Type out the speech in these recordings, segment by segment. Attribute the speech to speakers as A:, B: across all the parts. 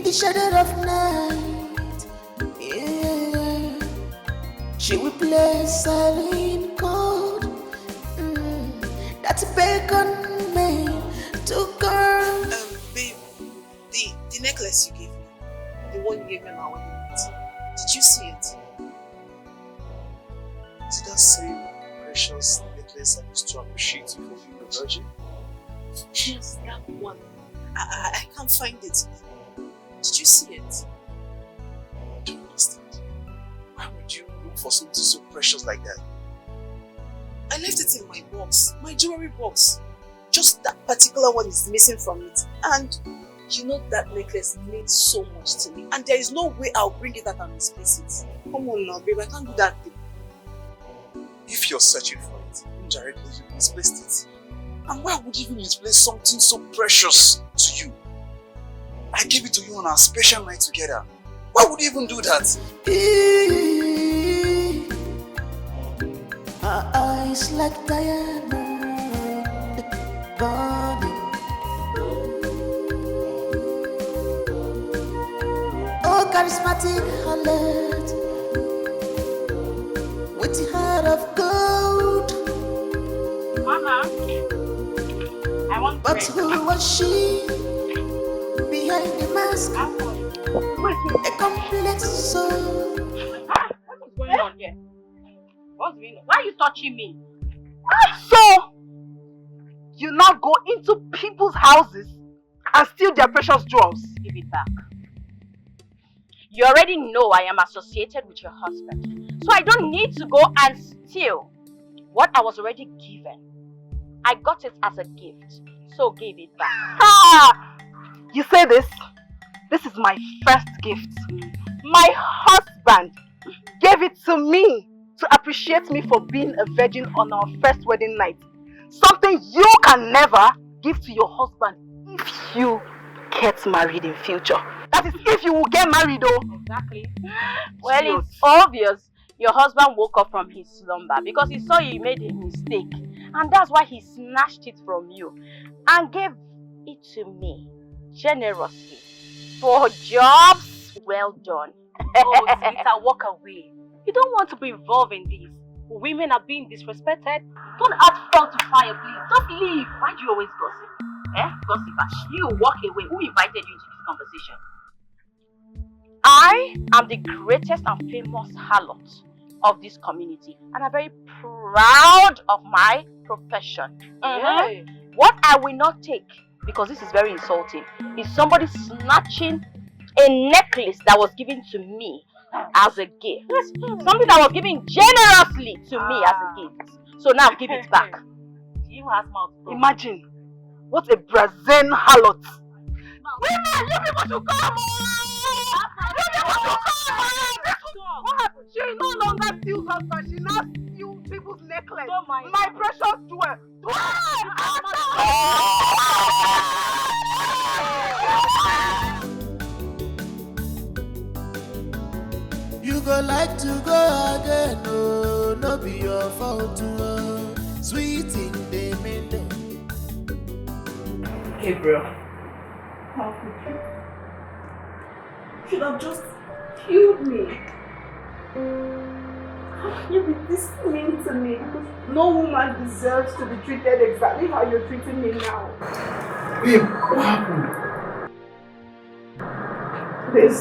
A: the shadow of night. Yeah. She will play silent chord. That's bacon me to girl.
B: Babe, the necklace you gave me, the one you gave me now, did you see it? Is it that same precious necklace I used to appreciate you for being a virgin? Yes, that one. I can't find it. Did you see it? I don't understand. Why would you look for something so precious like that? I left it in my box, my jewelry box. Just that particular one is missing from it. And you know that necklace means so much to me. And there is no way I'll bring it out and misplace it. Come on now, babe, I can't do that thing. If you're searching for it, indirectly you misplaced it. And why would you even misplace something so precious to you? I gave it to you on our special night together. Why would you even do that?
A: Her eyes like diamond burning. Oh, charismatic Harlot with the heart of gold.
C: Mama, I want
A: but who was she behind the mask? A complex soul.
C: What's going on here? What's going on? Why are you touching me?
D: So, you now go into people's houses and steal their precious jewels?
C: Give it back. You already know I am associated with your husband. So I don't need to go and steal what I was already given. I got it as a gift. So give it back.
D: Ah! You say this? This is my first gift. My husband gave it to me to appreciate me for being a virgin on our first wedding night. Something you can never give to your husband if you get married in future. That is if you will get married though.
C: Exactly. Well, it's obvious your husband woke up from his slumber because he saw you made a mistake. And that's why he snatched it from you and gave it to me generously for jobs well done.
E: Oh, Sunita, walk away. You don't want to be involved in this. Women are being disrespected. Don't add fuel to fire, please. Just leave. Why do you always gossip? Gossiper. You walk away. Who invited you into this conversation?
C: I am the greatest and famous harlot of this community, and I'm very proud of my profession.
E: Hey.
C: What I will not take, because this is very insulting, is somebody snatching a necklace that was given to me as a gift. Something that was given generously to me as a gift. So now give it back.
E: You have mouth.
D: Imagine what a brazen harlot.
C: Women, you people should come on! You people should come on!
D: What happened? She no longer steals husband. She now steals people's necklace.
E: Don't mind
D: my
E: her.
D: precious jewel.
A: You go like to go again, oh, no be your fault, oh. Sweet in the middle.
B: Hey bro, how could you? You should have just killed me. How can you be this mean to me? Because no woman deserves to be treated exactly how you're treating me now.
F: Babe, what happened?
B: This.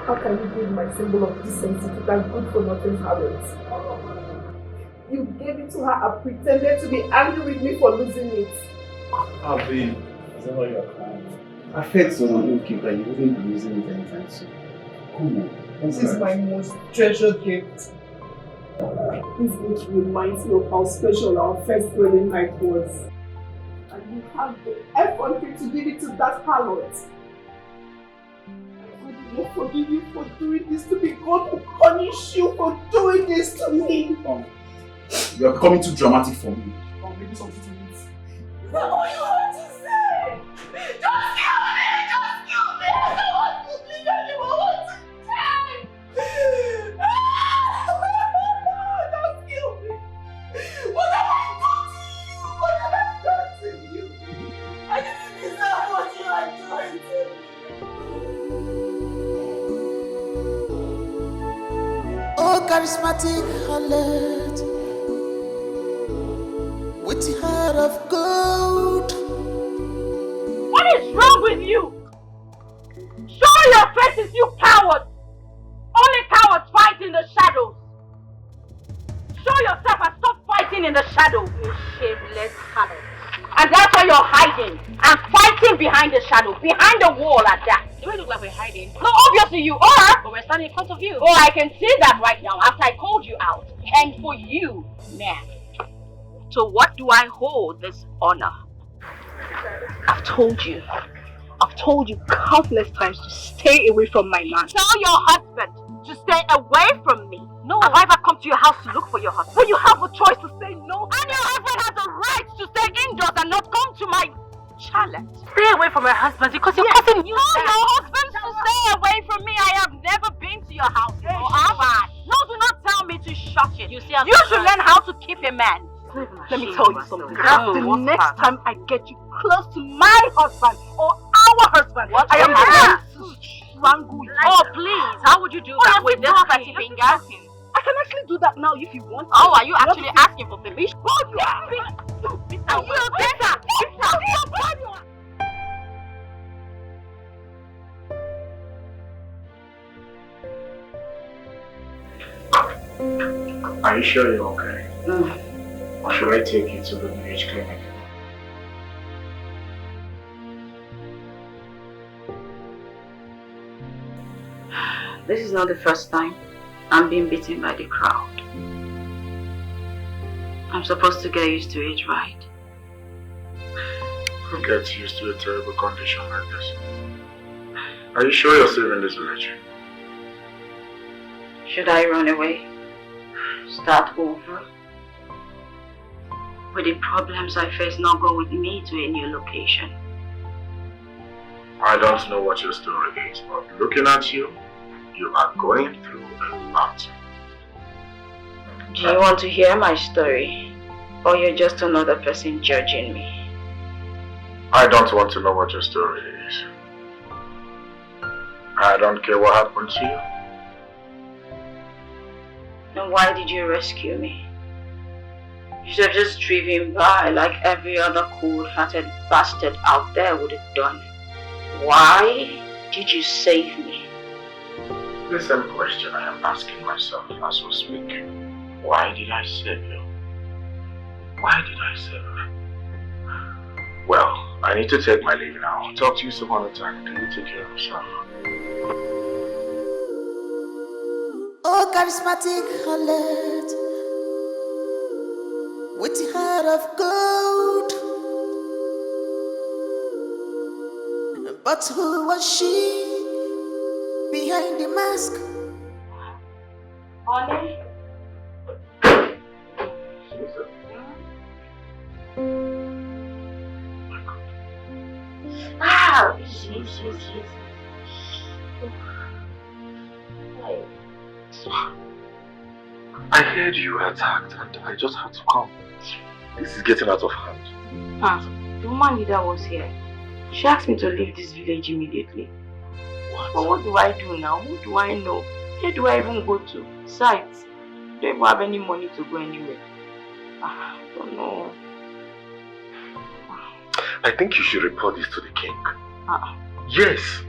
B: How can you give my symbol of decency to that good for nothing harlot? You gave it to her and pretended to be angry with me for losing it.
F: Ah, babe, is that why you're crying? I felt so okay that you wouldn't be using it anytime soon. Come on.
B: This is my most treasured gift. This gift reminds me of how special our first wedding night was. And you have the effrontery to give it to that harlot. I do not forgive you for doing this to me. God will punish you for doing this to me.
F: You are becoming too dramatic for me.
B: Maybe something to eat. Is that all you want to say? Just kill me! Just kill me! I don't want to live anymore. What to die? Just kill me! What have I done to you? What have I done to you? I didn't deserve what you are doing to me.
A: charismatic Harlot with the heart of gold.
C: What is wrong with you? Show your faces, you cowards! Only cowards fight in the shadows. Show yourself and stop fighting in the shadows, you shameless Harlot. And that's why you're hiding and fighting behind the shadow, behind the wall at that.
E: Do we look like we're hiding?
C: No, obviously you are.
E: But we're standing in front of you.
C: Oh, I can see that right now after I called you out. And for you, man, to what do I hold this honor?
D: I've told you countless times to stay away from my man.
C: Tell your husband to stay away from me.
E: No.
C: Have I ever come to your house to look for your husband?
D: But you have a choice to say no.
C: And your husband has a right to stay indoors and not come to my chalet.
E: Stay away from my husband because you're causing you.
C: Tell your husband to stay away from me. I have never been to your house before, have I? No, do not tell me to shut it.
E: You see,
C: you should learn how to keep a man.
D: Let me tell you something. The next time I get you close to my husband or our husband, I am going to strangle you.
E: Oh, please. How would you do that with this fatty finger?
D: I can actually do that now if you want to.
C: Oh, are you actually asking for permission?
D: Oh, yeah.
F: Are you sure you're okay? Or should I take you to the village clinic?
C: This is not the first time I'm being beaten by the crowd. I'm supposed to get used to it, right?
F: Who gets used to a terrible condition like this? Are you sure you're safe in this village?
C: Should I run away? Start over? Will the problems I face not go with me to a new location?
F: I don't know what your story is, but looking at you, you are going through a lot.
C: Do you want to hear my story? Or you're just another person judging me?
F: I don't want to know what your story is. I don't care what happened to you.
C: Then why did you rescue me? You should have just driven by like every other cold-hearted bastard out there would have done. Why did you save me?
F: The same question I am asking myself as we speak. Why did I save you? Why did I save you? Well, I need to take my leave now. I'll talk to you some other time. Can you take care of yourself?
A: Oh, charismatic Harlot with the heart of gold. But who was she behind the mask?
C: Honey? Ah, yes.
F: I heard you were attacked and I just had to come. This is getting out of hand.
C: The woman leader was here. She asked me to leave this village immediately.
F: What?
C: But what do I do now? Who do I know? Where do I even go to? Besides, I don't even have any money to go anywhere. I don't know.
F: I think you should report this to the king. Yes,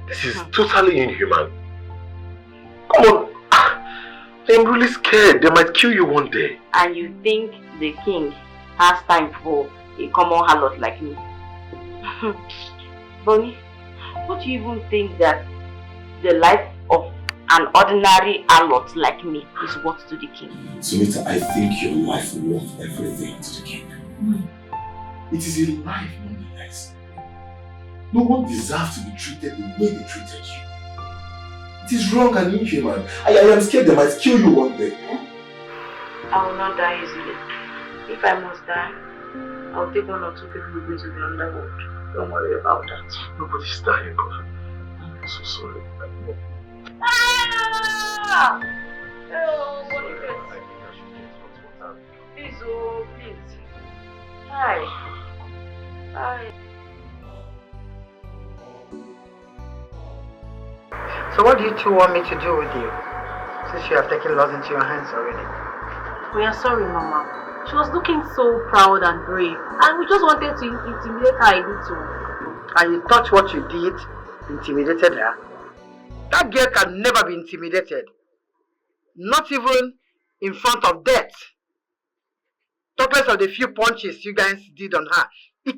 F: this is totally inhuman. Come on, I'm really scared. They might kill you one day.
C: And you think the king has time for a common harlot like me? Bonnie, what do you even think that the life of an ordinary harlot like me is worth to the king?
G: Sunita, I think your life worth everything to the king. It is a life nonetheless. No one deserves to be treated the way they treated you. It is wrong and inhuman. I am scared they might kill you one day.
C: I will not die easily. If I must die, I will take 1 or 2 people with me to the underworld. Don't worry about that.
F: Nobody's dying, God. I'm so sorry.
C: Ah! Oh, what is
F: I
C: this?
F: think I should get hot water.
C: Please, oh, please. Hi. Hi.
H: So what do you two want me to do with you? Since you have taken laws into your hands already.
E: We are sorry, Mama. She was looking so proud and brave, and we just wanted to intimidate her a little.
H: And you thought what you did intimidated her? That girl can never be intimidated. Not even in front of death. Talk less of the few punches you guys did on her.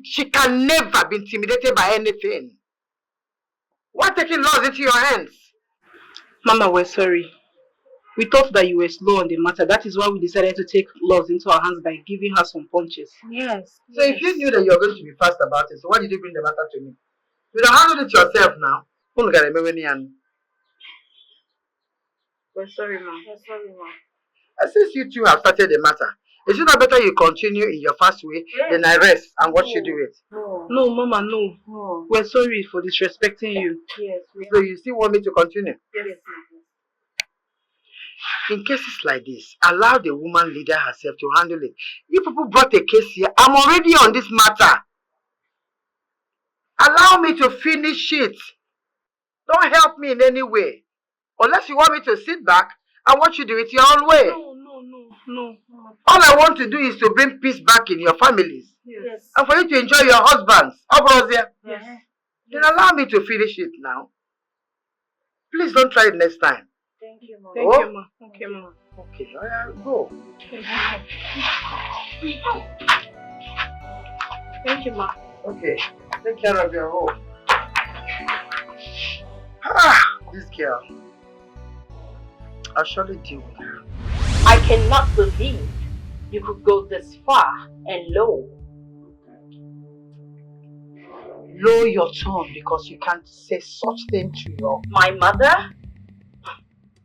H: She can never be intimidated by anything. Why taking laws into your hands?
D: Mama, we're sorry. We thought that you were slow on the matter. That is why we decided to take laws into our hands by giving her some punches.
E: Yes.
H: So if you knew that you were going to be fast about it, so why did you bring the matter to me? You don't handle it yourself now.
D: We're sorry, Ma.
E: We're sorry, Ma.
H: And since you two have started the matter, is it not better you continue in your fast way than I rest and watch you do it?
D: No, Mama, no. We're sorry for disrespecting you.
E: Yes.
H: So you still want me to continue?
E: Yes, Ma.
H: In cases like this, allow the woman leader herself to handle it. You people brought a case here. I'm already on this matter. Allow me to finish it. Don't help me in any way. Unless you want me to sit back and watch you do it your own way.
D: No.
H: All I want to do is to bring peace back in your families.
E: Yes.
H: And for you to enjoy your husbands.
E: Yes.
H: Then allow me to finish it now. Please don't try it next time.
E: Thank you, Ma.
D: Thank you, Ma. Okay, Ma.
H: Okay, go.
D: Thank you, Ma.
H: Okay, take care of your home. This girl. I'll surely deal with her.
C: I cannot believe you could go this far and low.
H: Lower your tone because you can't say such thing to
C: my mother?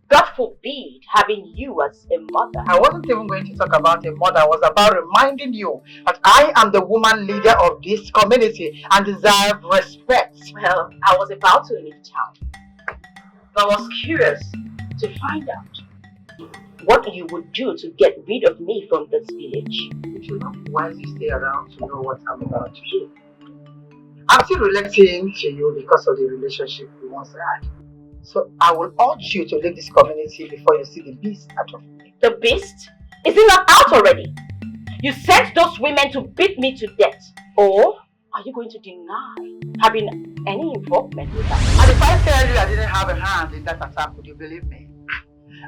C: God forbid having you as a mother.
H: I wasn't even going to talk about a mother. I was about reminding you that I am the woman leader of this community and deserve respect.
C: Well, I was about to leave town. But I was curious to find out what you would do to get rid of me from this village.
H: It will not be wise to stay around to know what I'm about to do. I'm still relating to you because of the relationship we once had. So I will urge you to leave this community before you see the beast out of me.
C: The beast? Is it not out already? You sent those women to beat me to death. Or are you going to deny having any involvement with that?
H: And if I tell you I didn't have a hand in that attack, would you believe me?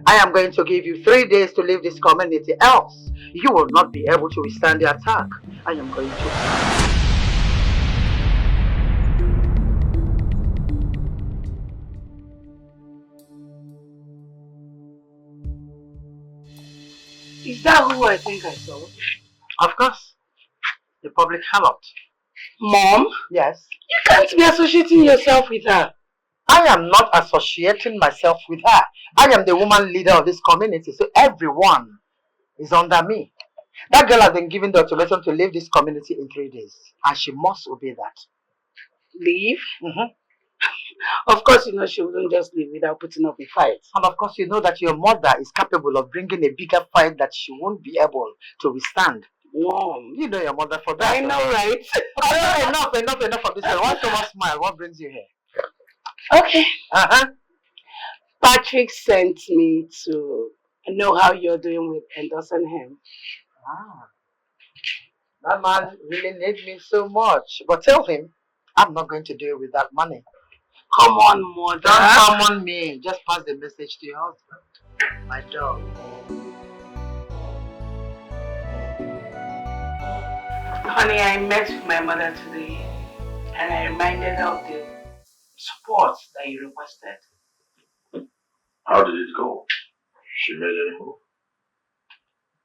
H: I am going to give you 3 days to leave this community, else you will not be able to withstand the attack. I am going to.
D: Is that who I think I saw?
H: Of course. The public harlot.
D: Mom?
H: Yes.
D: You can't be associating yourself with her.
H: I am not associating myself with her. I am the woman leader of this community, so everyone is under me. That girl has been given the ultimatum to leave this community in 3 days, and she must obey that.
D: Leave? Of course, you know she wouldn't just leave without putting up a fight.
H: And of course, you know that your mother is capable of bringing a bigger fight that she won't be able to withstand.
D: Mom,
H: you know your mother for that.
D: I know, right?
H: Enough of this one. Why so much smile? What brings you here?
D: Okay. Patrick sent me to know how you're doing with endorsing him.
H: That man really needs me so much. But tell him, I'm not going to do it with that money.
D: Come on, mother.
H: Don't come on me. Just pass the message to your husband. My dog.
D: Honey, I met with my mother today and I reminded her of the support that you requested.
F: How did it go? She made any move?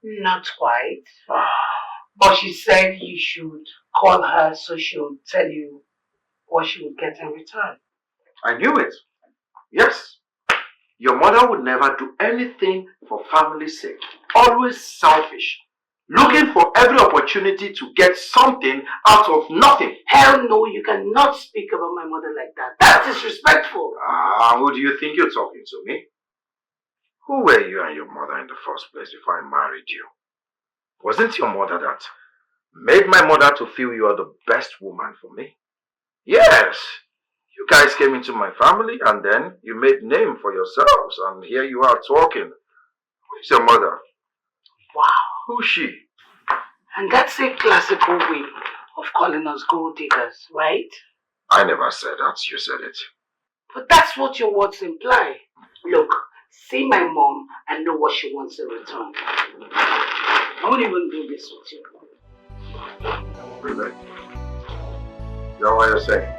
D: Not quite. But she said you should call her so she would tell you what she would get in return.
F: I knew it. Yes. Your mother would never do anything for family's sake. Always selfish. Looking for every opportunity to get something out of nothing.
D: Hell no, you cannot speak about my mother like that. That's disrespectful.
F: Who do you think you're talking to, me? Who were you and your mother in the first place before I married you? Wasn't your mother that made my mother to feel you are the best woman for me? Yes. You guys came into my family and then you made name for yourselves, and here you are talking. Who's your mother?
H: Wow.
F: Who's she?
H: And that's a classical way of calling us gold diggers, right?
F: I never said that, you said it.
H: But that's what your words imply. Look, see my mom and know what she wants in return. I won't even do this with you.
F: Really? You know what you're saying?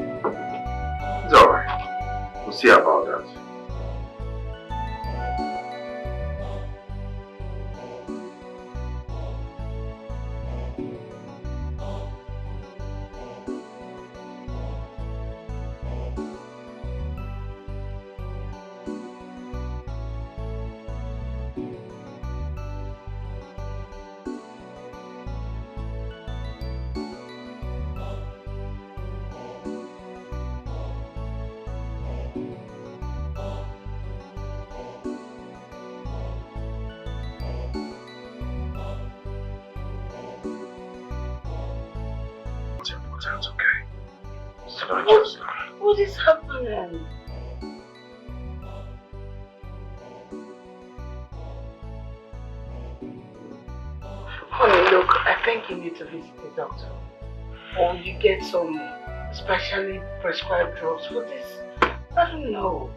F: It's alright. We'll see about that.
H: What is happening? Honey, look, I think you need to visit the doctor. Or you get some specially prescribed drugs for this. I don't know.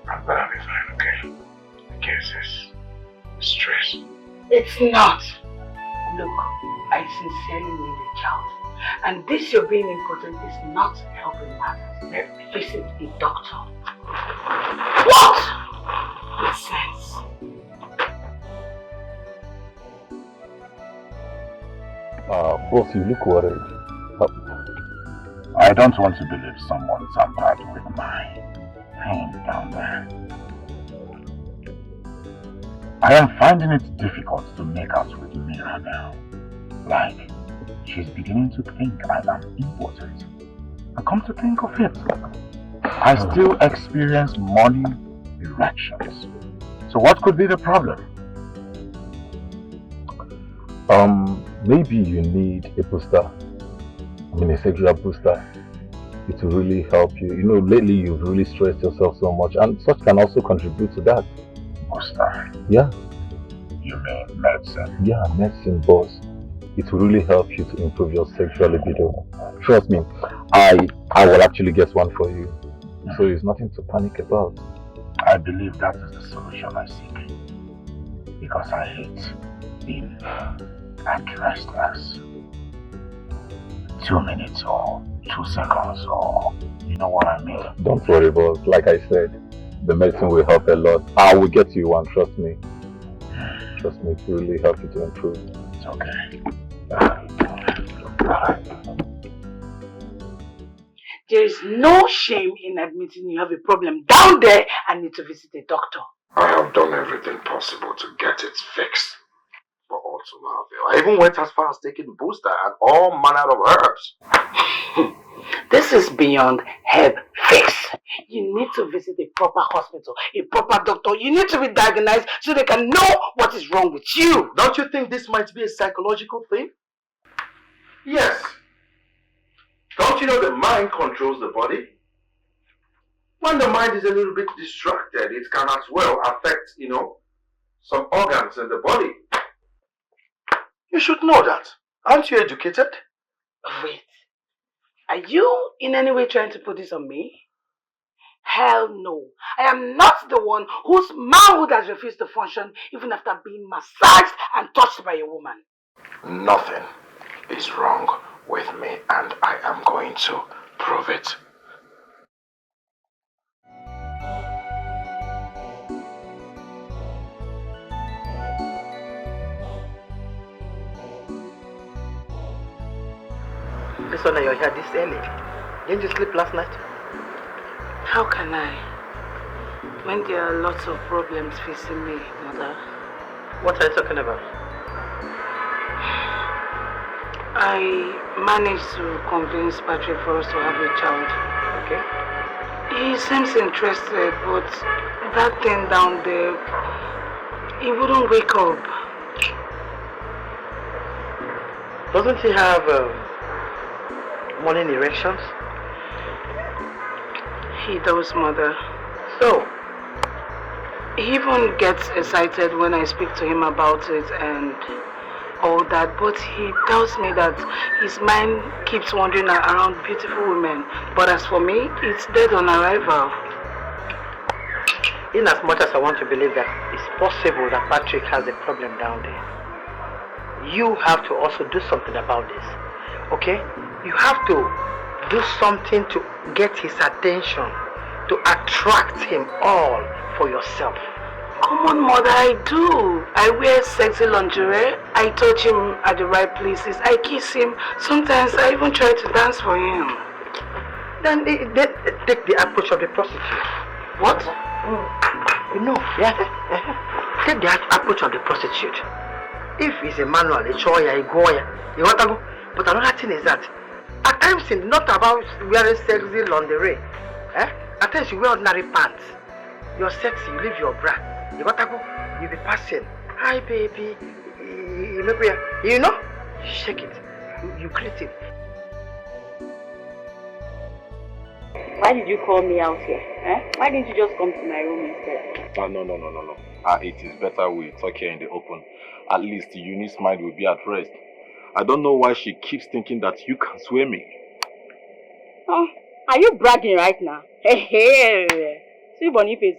F: I'm gonna be fine, okay? I guess it's stress.
H: It's not. Look, I sincerely need a child. And this your being impotent is not helping matters. Visit a doctor. What? With sense.
G: Boss, you look worried. I don't want to believe someone tampered with my pain down there. I am finding it difficult to make out with Mira now. Like, she's beginning to think I am impotent. And come to think of it, I still experience morning erections. So what could be the problem?
I: Maybe you need a booster. I mean, a sexual booster. It will really help you. You know, lately you've really stressed yourself so much, and such can also contribute to that.
G: Booster?
I: Yeah.
G: You mean medicine?
I: Yeah, medicine, boss. It will really help you to improve your sexual libido. Trust me, I will actually get one for you. So it's nothing to panic about.
G: I believe that is the solution I seek. Because I hate being addressed as 2 minutes or 2 seconds, or you know what I mean.
I: Don't worry, boss. Like I said, the medicine will help a lot. I will get you one, trust me. Trust me, it will really help you to improve.
G: It's okay.
H: There is no shame in admitting you have a problem down there and need to visit a doctor.
F: I have done everything possible to get it fixed, but all to no avail. I even went as far as taking booster and all manner of herbs.
H: This is beyond herb fix. You need to visit a proper hospital, a proper doctor. You need to be diagnosed so they can know what is wrong with you.
F: Don't you think this might be a psychological thing? Yes. Don't you know the mind controls the body? When the mind is a little bit distracted, it can as well affect, some organs in the body. You should know that. Aren't you educated?
H: Wait. Are you in any way trying to put this on me? Hell no. I am not the one whose manhood has refused to function even after being massaged and touched by a woman.
F: Nothing is wrong with me, and I am going to prove it.
H: This one, you're here this early. Didn't you sleep last night? How can I? When there are lots of problems facing me, Mother. What are you talking about? I managed to convince Patrick for us to have a child. Okay. He seems interested, but that thing down there, he wouldn't wake up. Doesn't he have morning erections?
D: He does, mother.
H: So,
D: He even gets excited when I speak to him about it and all that, but he tells me that his mind keeps wandering around beautiful women. But as for me, it's dead on arrival.
H: in as much as I want to believe that it's possible that Patrick has a problem down there, you have to also do something about this. Okay? You have to do something to get his attention, to attract him all for yourself.
D: Come on, mother, I do. I wear sexy lingerie. I touch him at the right places. I kiss him. Sometimes I even try to dance for him.
H: Then take the approach of the prostitute.
D: What?
H: You know, yeah. Take the approach of the prostitute. If it's a manual, a choya, a goya, you want to go. But another thing is that at times it's not about wearing sexy lingerie. At times you wear ordinary pants. You're sexy, you leave your bra. You got to go, you be passing. Hi baby. You know? Shake it. You greet him.
C: Why did you call me out here? Why didn't you just come to my room instead?
I: No. It is better we talk here in the open. At least Eunice's mind will be at rest. I don't know why she keeps thinking that you can sway me.
C: Oh, are you bragging right now? Hey. See, Boniface.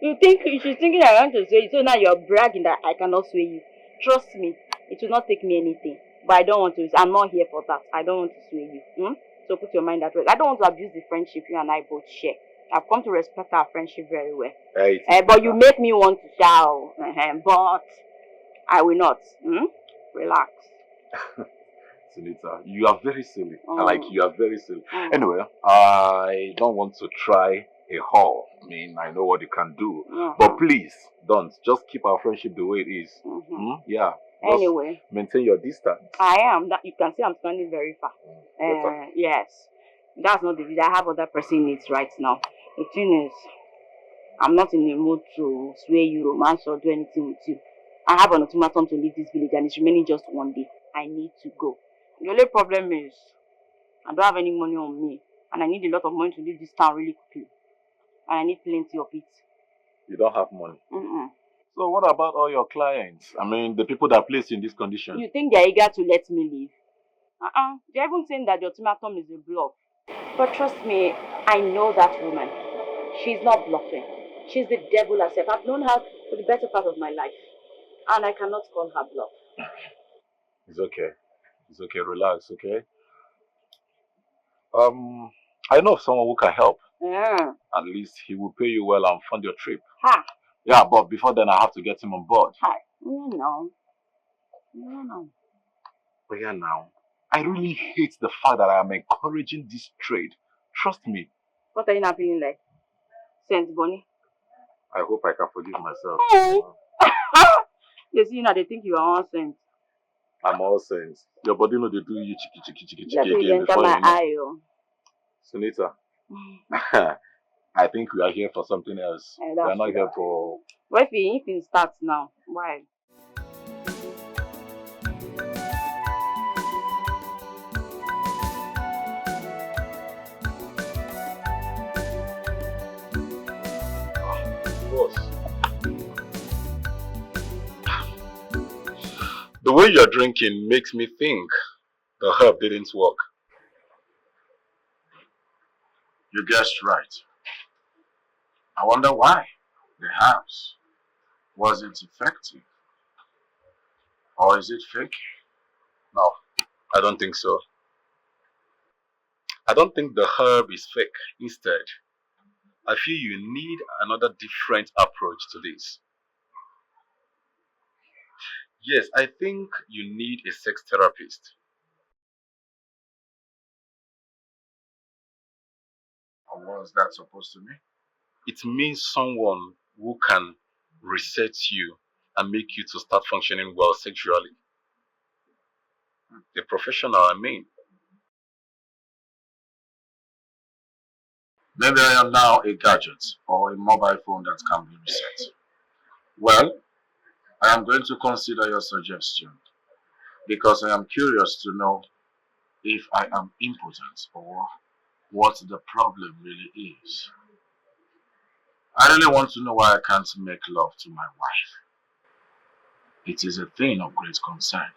C: You think she's thinking I want to sway you, so now you're bragging that I cannot sway you. Trust me, it will not take me anything. But I don't want to. I'm not here for that. I don't want to sway you. So put your mind at rest. I don't want to abuse the friendship you and I both share. I've come to respect our friendship very well. But you make me want to shout. But I will not. Relax.
I: Sunita, you are very silly. You are very silly. Anyway, I don't want to try a haul. I mean, I know what you can do. But please, don't. Just keep our friendship the way it is. Yeah.
C: Anyway.
I: Maintain your distance.
C: I am. That you can see I'm standing very far. Yes. That's not the reason. I have other pressing needs right now. The thing is, I'm not in the mood to sway you, romance, or do anything with you. I have an ultimatum to leave this village and it's remaining just one day. I need to go. The only problem is, I don't have any money on me. And I need a lot of money to leave this town really quickly. And I need plenty of it.
I: You don't have money? So what about all your clients? I mean, the people that place you in this condition.
C: You think they're eager to let me leave? They're even saying that the ultimatum is a bluff. But trust me, I know that woman. She's not bluffing. She's the devil herself. I've known her for the better part of my life. And I cannot call her bluff.
I: It's okay. It's okay. Relax, okay? I know of someone who can help. At least he will pay you well and fund your trip. Yeah, but before then I have to get him on board.
C: No.
I: But yeah, now, I really hate the fact that I am encouraging this trade. Trust me.
C: What are you not feeling like? Sense, Bonnie?
I: I hope I can forgive myself.
C: Hey! They see now, they think you are all sense.
I: I'm all sense. Your body know they do you chiki
C: again before you know.
I: Sunita, I think we are here for something else. We are not here for...
C: What if it starts now? Why?
I: The way you're drinking makes me think the herb didn't work.
F: You guessed right. I wonder why. Perhaps. Was it effective? Or is it fake?
I: No, I don't think so. I don't think the herb is fake. Instead, I feel you need another different approach to this. Yes, I think you need a sex therapist.
F: Or was that supposed to mean?
I: It means someone who can reset you and make you to start functioning well sexually. A professional, I mean.
F: Maybe I am now a gadget or a mobile phone that can be reset. Well, I am going to consider your suggestion. Because I am curious to know if I am impotent or what the problem really is. I really want to know why I can't make love to my wife. It is a thing of great concern.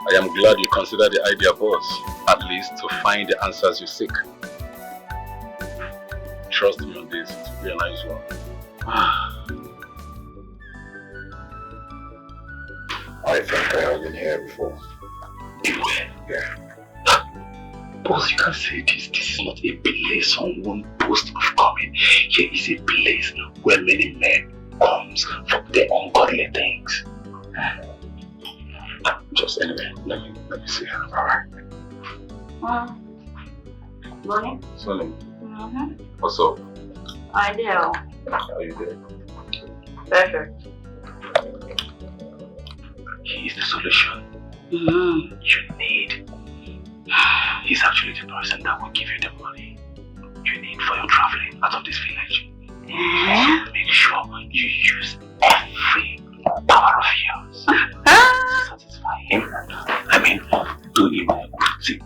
I: I am glad you consider the idea, boss, at least to find the answers you seek. Trust me on this, it will be a nice one.
G: I think I have been here before. Yeah.
I: Boss, you can't say this. This is not a place someone boasts of coming. Here is a place where many men comes for their ungodly things. Just anyway, let me see. Alright.
C: Morning.
I: Sonny. What's up?
C: I do.
I: How are you doing?
C: Perfect.
I: He is the solution you need. He's actually the person that will give you the money you need for your traveling out of this village. So make sure you use every power of yours to satisfy him. I mean, do him see,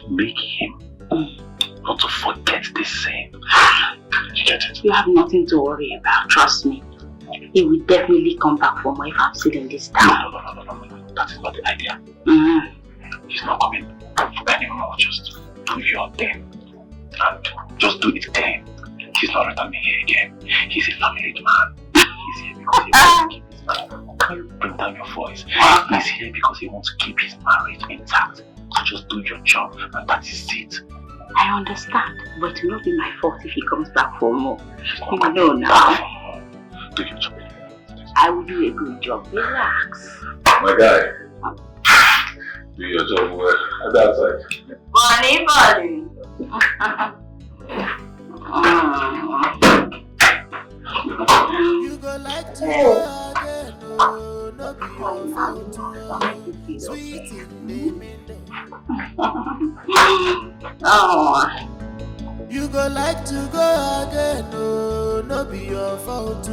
I: make him not to forget this same. You get it?
C: You have nothing to worry about, trust me. He will definitely come back for more if I'm still in this town.
I: No. That is not the idea. He's not coming anymore. Just do your thing. And just do it clean. He's not returning here again. He's a family man. He's here because he wants to keep his marriage. Can you bring down your voice? He's here because he wants to keep his marriage intact. So just do your job and that is it.
C: I understand, but it will not be my fault if he comes back for more. You know now.
I: Do your job.
C: I will do a good job. Relax.
I: My guy. Do your job well. At the outside.
C: Bunny.
A: You go like to go again, no, no be your fault. Sweet in the midday. You go like to go again, no, no be your fault.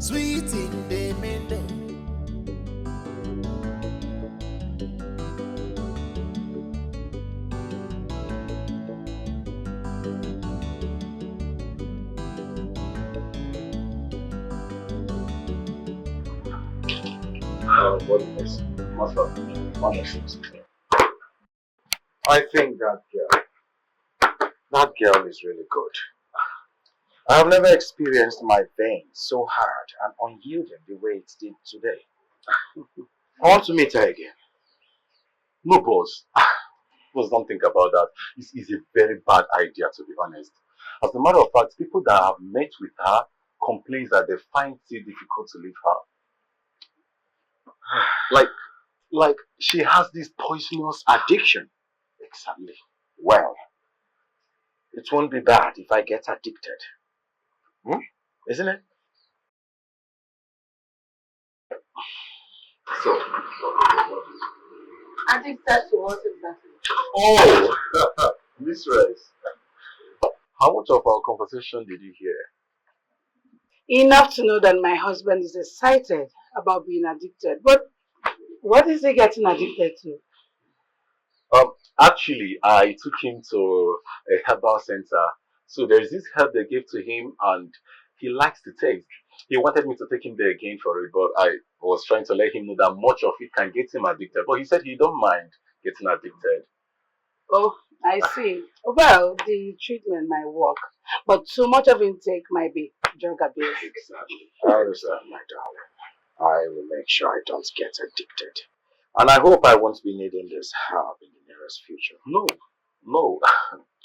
A: Sweet in the midday.
F: What is most of I think that girl is really good. I have never experienced my veins so hard and unyielding the way it did today. I want to meet her again.
I: No, boss. Boss, don't think about that. It's a very bad idea, to be honest. As a matter of fact, people that have met with her complain that they find it difficult to leave her.
F: Like she has this poisonous addiction.
I: Exactly.
F: Well, it won't be bad if I get addicted. Isn't it?
I: So,
C: Addicted to what exactly?
I: oh, mistress. How much of our conversation did you hear?
D: Enough to know that my husband is excited about being addicted. But what is he getting addicted to?
I: Actually, I took him to a herbal center. So there's this herb they gave to him and he likes the taste. He wanted me to take him there again for it, but I was trying to let him know that much of it can get him addicted. But he said he don't mind getting addicted.
D: Oh, I see. Well, the treatment might work, but too much of intake might be drug abuse.
I: Exactly.
F: I understand, my darling. I will make sure I don't get addicted. And I hope I won't be needing this herb in the nearest future.
I: No.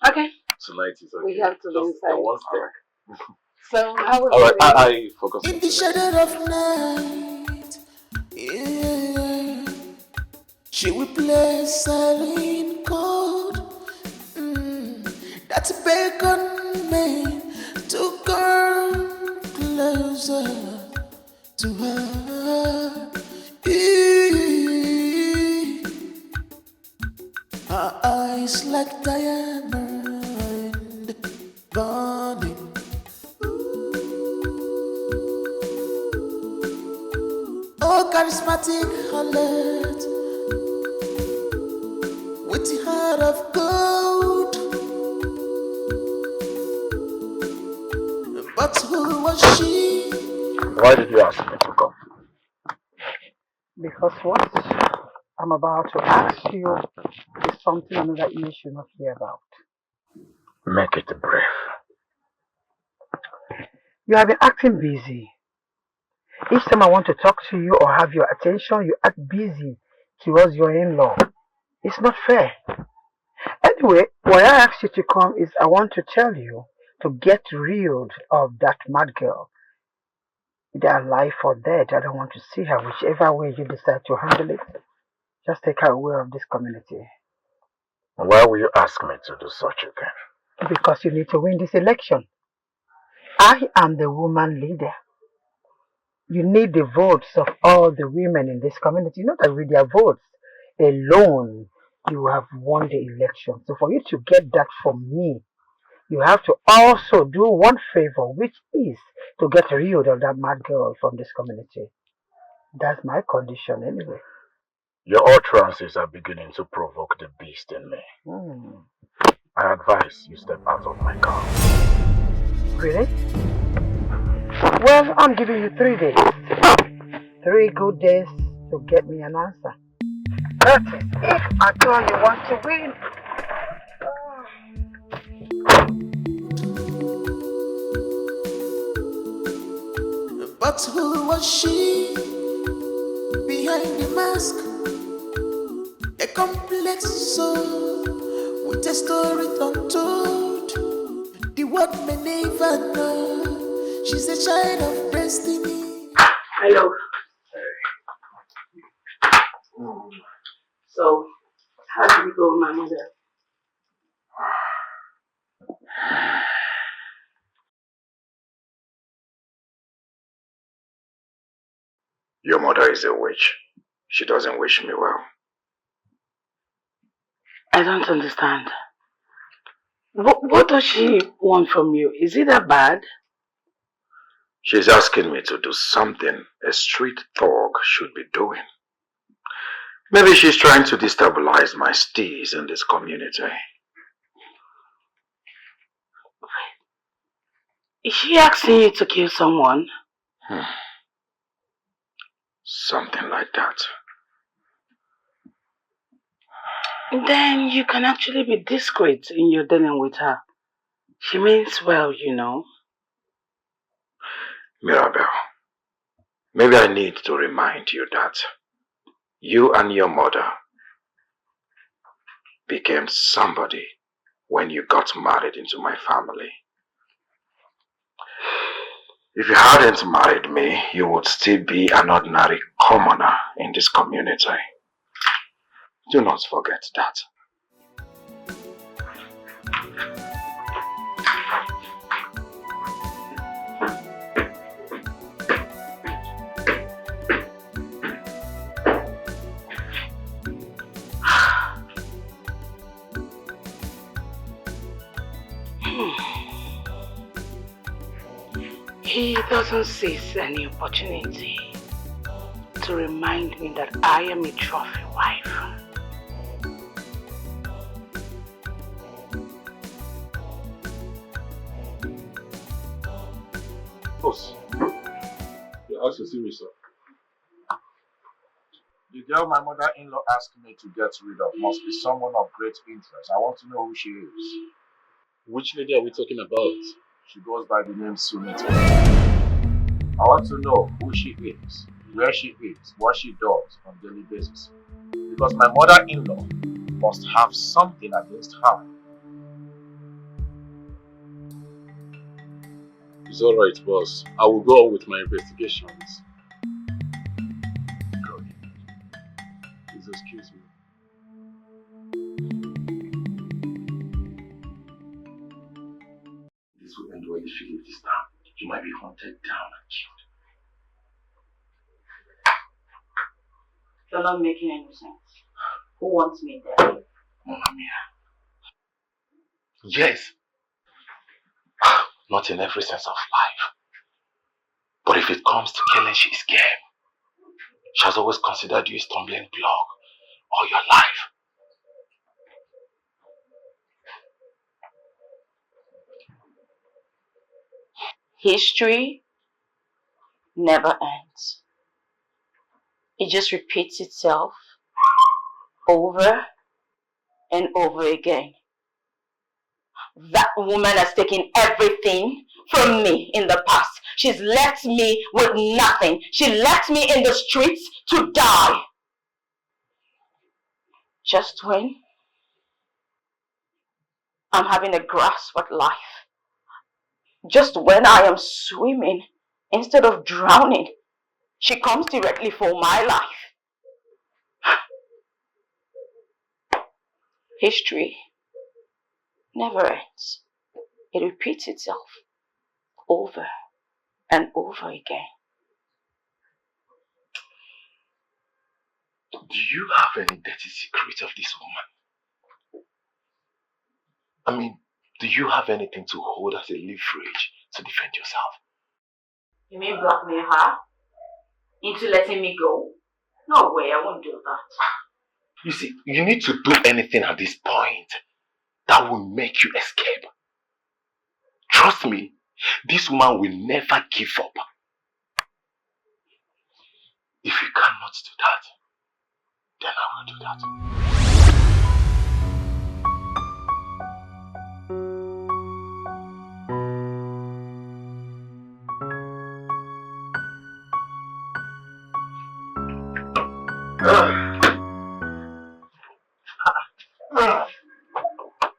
D: Okay.
I: Tonight is okay.
D: We have to go
I: Just
D: inside.
I: one step.
D: So, how was
I: Alright,
D: it?
I: I forgot
A: In the
I: something.
A: shadow of night, yeah, she will play silent chord. That's beckon me to come closer to her. Her eyes like diamond burning. charismatic Harlot with the heart of gold. But who was she?
F: Why did you ask me to come?
H: Because what I'm about to ask you is something another you should not hear about.
F: Make it brief.
H: You have been acting busy. Each time I want to talk to you or have your attention, you act busy towards your in-law. It's not fair. Anyway, why I asked you to come is I want to tell you to get rid of that mad girl. Either alive or dead, I don't want to see her. Whichever way you decide to handle it, just take her away of this community.
F: Why will you ask me to do such a thing?
H: Because you need to win this election. I am the woman leader. You need the votes of all the women in this community. Not that with their votes alone, you have won the election. So for you to get that from me, you have to also do one favor, which is to get rid of that mad girl from this community. That's my condition anyway.
F: Your utterances are beginning to provoke the beast in me. I advise you step out of my car.
H: Really? Well, I'm giving you 3 days. 3 good days to get me an answer. That is if at all you want to win.
A: But who was she behind the mask? A complex soul with a story untold. The world may never know. She's a child of destiny.
C: Hello. So, how did it go with my mother?
F: Your mother is a witch. She doesn't wish me well.
C: I don't understand. What does she want from you? Is it that bad?
F: She's asking me to do something a street thug should be doing. Maybe she's trying to destabilize my steez in this community.
C: Is she asking you to kill someone?
F: Something like that.
C: Then you can actually be discreet in your dealing with her. She means well, you know.
F: Mirabel, maybe I need to remind you that you and your mother became somebody when you got married into my family. If you hadn't married me, you would still be an ordinary commoner in this community. Do not forget that.
C: He doesn't seize any opportunity to remind me that I am a trophy wife.
G: Boss, you asked to see me, sir. The girl my mother-in-law asked me to get rid of must be someone of great interest. I want to know who she is. Which lady are we talking about? She goes by the name Sunita. I want to know who she is, where she is, what she does on a daily basis. Because my mother-in-law must have something against her. It's alright, boss. I will go on with my investigations. Good. Please excuse me. This will end well if you leave this town. You might be hunted down and killed.
C: You're not making any sense. Who wants me there?
G: Mama Mia. Yes.
F: Not in every sense of life. But if it comes to killing, she's game. She has always considered you a stumbling block all your life.
C: History never ends. It just repeats itself over and over again. That woman has taken everything from me in the past. She's left me with nothing. She left me in the streets to die. Just when I'm having a grasp at life. Just when I am swimming instead of drowning, she comes directly for my life. History never ends. It repeats itself over and over again.
F: Do you have any dirty secret of this woman? I mean, do you have anything to hold as a leverage to defend yourself?
C: You mean blackmail her into letting me go? No way, I won't do that.
F: You see, you need to do anything at this point that will make you escape. Trust me, this woman will never give up. If you cannot do that, then I will do that.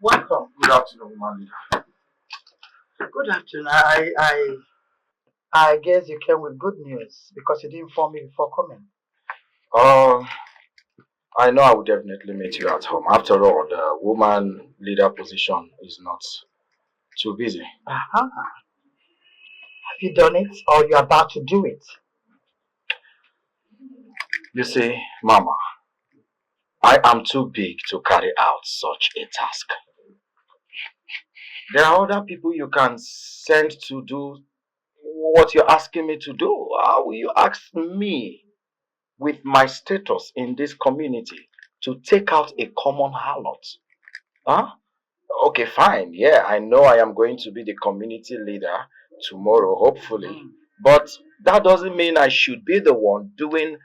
H: Welcome.
F: Good afternoon, woman leader.
H: Good afternoon. I guess you came with good news because you didn't inform me before coming.
F: I know I will definitely meet you at home. After all, the woman leader position is not too busy.
H: Have you done it or you're about to do it?
F: You see, Mama, I am too big to carry out such a task. There are other people you can send to do what you're asking me to do. How will you ask me, with my status in this community, to take out a common harlot? Huh? Okay, fine. Yeah, I know I am going to be the community leader tomorrow, hopefully. But that doesn't mean I should be the one doing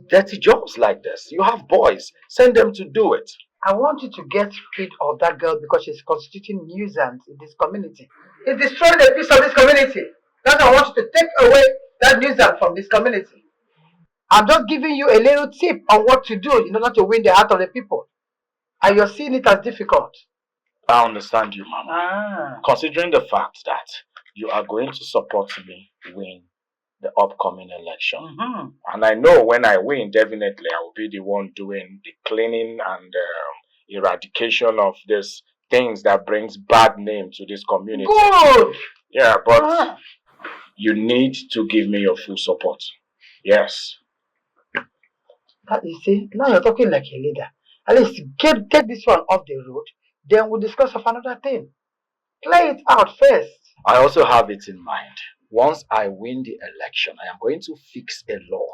F: dirty jobs like this. You have boys. Send them to do it.
H: I want you to get rid of that girl because she's constituting nuisance in this community. It's destroying the peace of this community. That's why I want you to take away that nuisance from this community. I'm just giving you a little tip on what to do in order to win the heart of the people. And you're seeing it as difficult.
F: I understand you, Mama. Considering the fact that you are going to support me win the upcoming election. And I know when I win, definitely I will be the one doing the cleaning and eradication of these things that brings bad name to this community.
H: Good!
F: Yeah, but you need to give me your full support. Yes.
H: You see, now you're talking like a leader. At least get this one off the road, then we'll discuss of another thing. Play it out first.
F: I also have it in mind. Once I win the election, I am going to fix a law.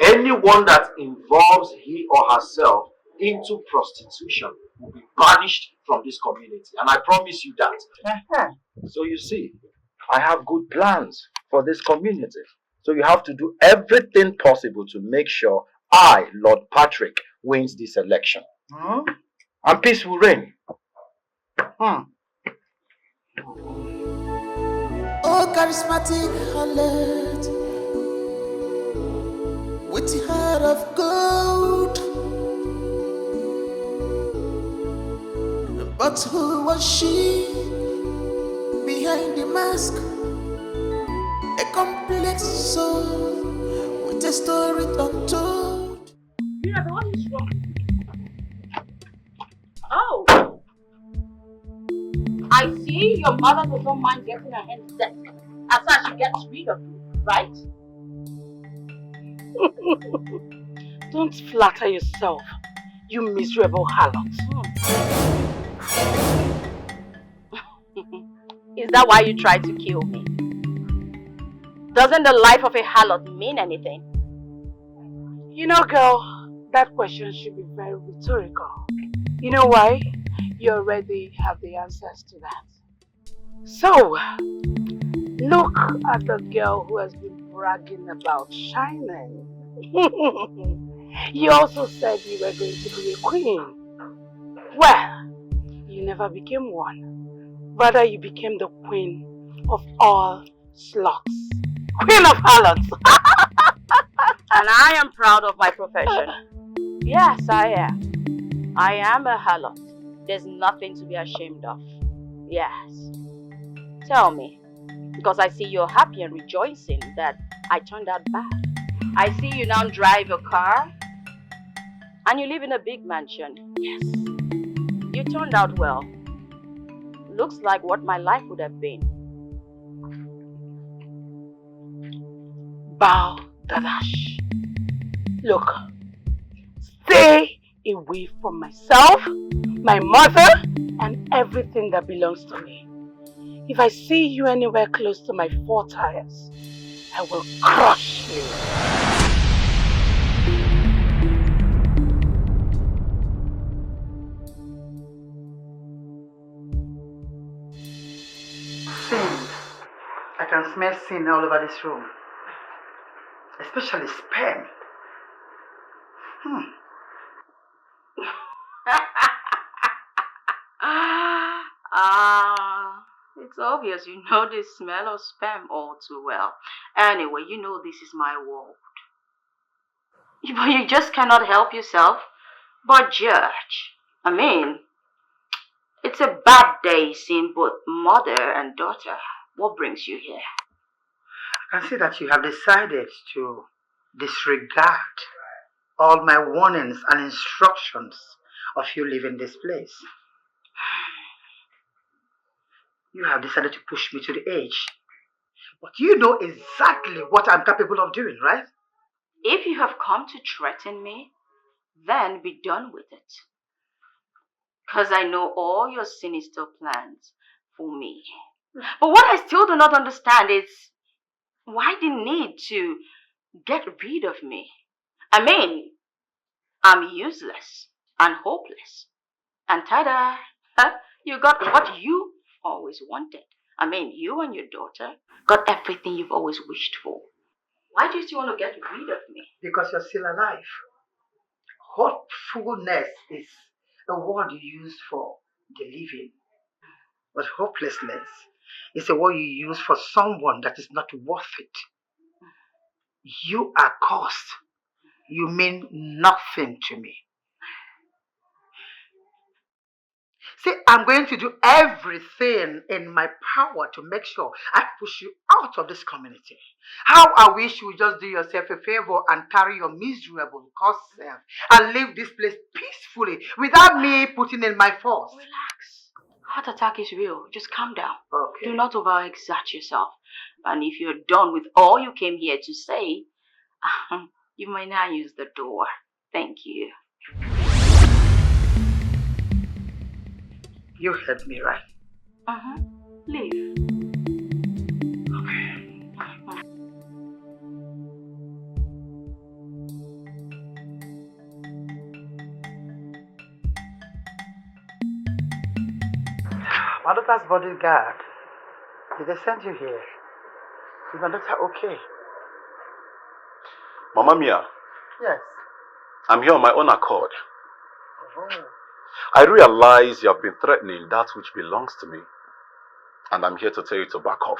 F: Anyone that involves he or herself into prostitution will be banished from this community. And I promise you that. So you see, I have good plans for this community. So you have to do everything possible to make sure I, Lord Patrick, wins this election. And peace will reign.
A: Oh, charismatic Harlot, with the heart of gold. But who was she behind the mask? A complex soul with a story untold.
C: Yeah, but what is wrong? Oh, I see your mother does not mind getting her hands dirty as soon as she gets rid of you, right?
D: Don't flatter yourself, you miserable harlot.
C: Is that why you tried to kill me? Doesn't the life of a harlot mean anything?
D: You know, girl, that question should be very rhetorical. You know why? You already have the answers to that. So, look at the girl who has been bragging about shining. You also said you were going to be a queen. Well, you never became one. Rather, you became the queen of all sluts. Queen of harlots.
C: And I am proud of my profession. Yes, I am. I am a harlot. There's nothing to be ashamed of. Yes. Tell me, because I see you're happy and rejoicing that I turned out bad. I see you now drive a car and you live in a big mansion. Yes. You turned out well. Looks like what my life would have been.
D: Bow Dadash. Look, stay away from myself, my mother, and everything that belongs to me. If I see you anywhere close to my 4 tires, I will crush you.
H: Sin. I can smell sin all over this room. Especially sperm.
C: It's obvious you know the smell of sperm all too well. Anyway, you know this is my world. But you just cannot help yourself but judge. I mean, it's a bad day seeing both mother and daughter. What brings you here?
H: I can see that you have decided to disregard all my warnings and instructions of you leaving this place. You have decided to push me to the edge. But you know exactly what I'm capable of doing, right?
C: If you have come to threaten me, then be done with it. Because I know all your sinister plans for me. But what I still do not understand is why the need to get rid of me. I mean, I'm useless and hopeless. And ta-da, you got what you always wanted. I mean, you and your daughter got everything you've always wished for. Why do you still want to get rid of me?
H: Because you're still alive. Hopefulness is a word you use for the living. But hopelessness is a word you use for someone that is not worth it. You are cursed. You mean nothing to me. See, I'm going to do everything in my power to make sure I push you out of this community. How I wish you would just do yourself a favor and carry your miserable cursed self and leave this place peacefully without me putting in my force.
C: Relax. Heart attack is real. Just calm down.
H: Okay.
C: Do not overexert yourself. And if you're done with all you came here to say, you may now use the door. Thank you.
H: You heard me right.
C: Leave.
H: My daughter's bodyguard. Did they send you here? Is my daughter okay?
G: Mama Mia,
H: Yes.
G: I'm here on my own accord.
H: Oh.
G: I realize you have been threatening that which belongs to me. And I'm here to tell you to back off.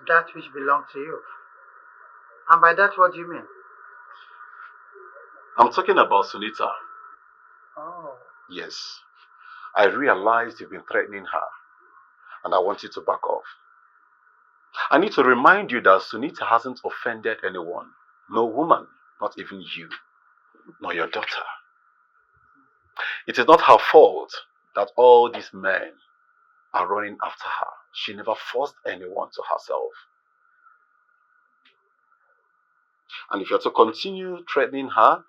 H: That which belongs to you. And by that, what do you mean?
G: I'm talking about Sunita.
H: Oh.
G: Yes. I realize you've been threatening her. And I want you to back off. I need to remind you that Sunita hasn't offended anyone. No woman, not even you, nor your daughter. It is not her fault that all these men are running after her. She never forced anyone to herself. And if you're to continue threatening her,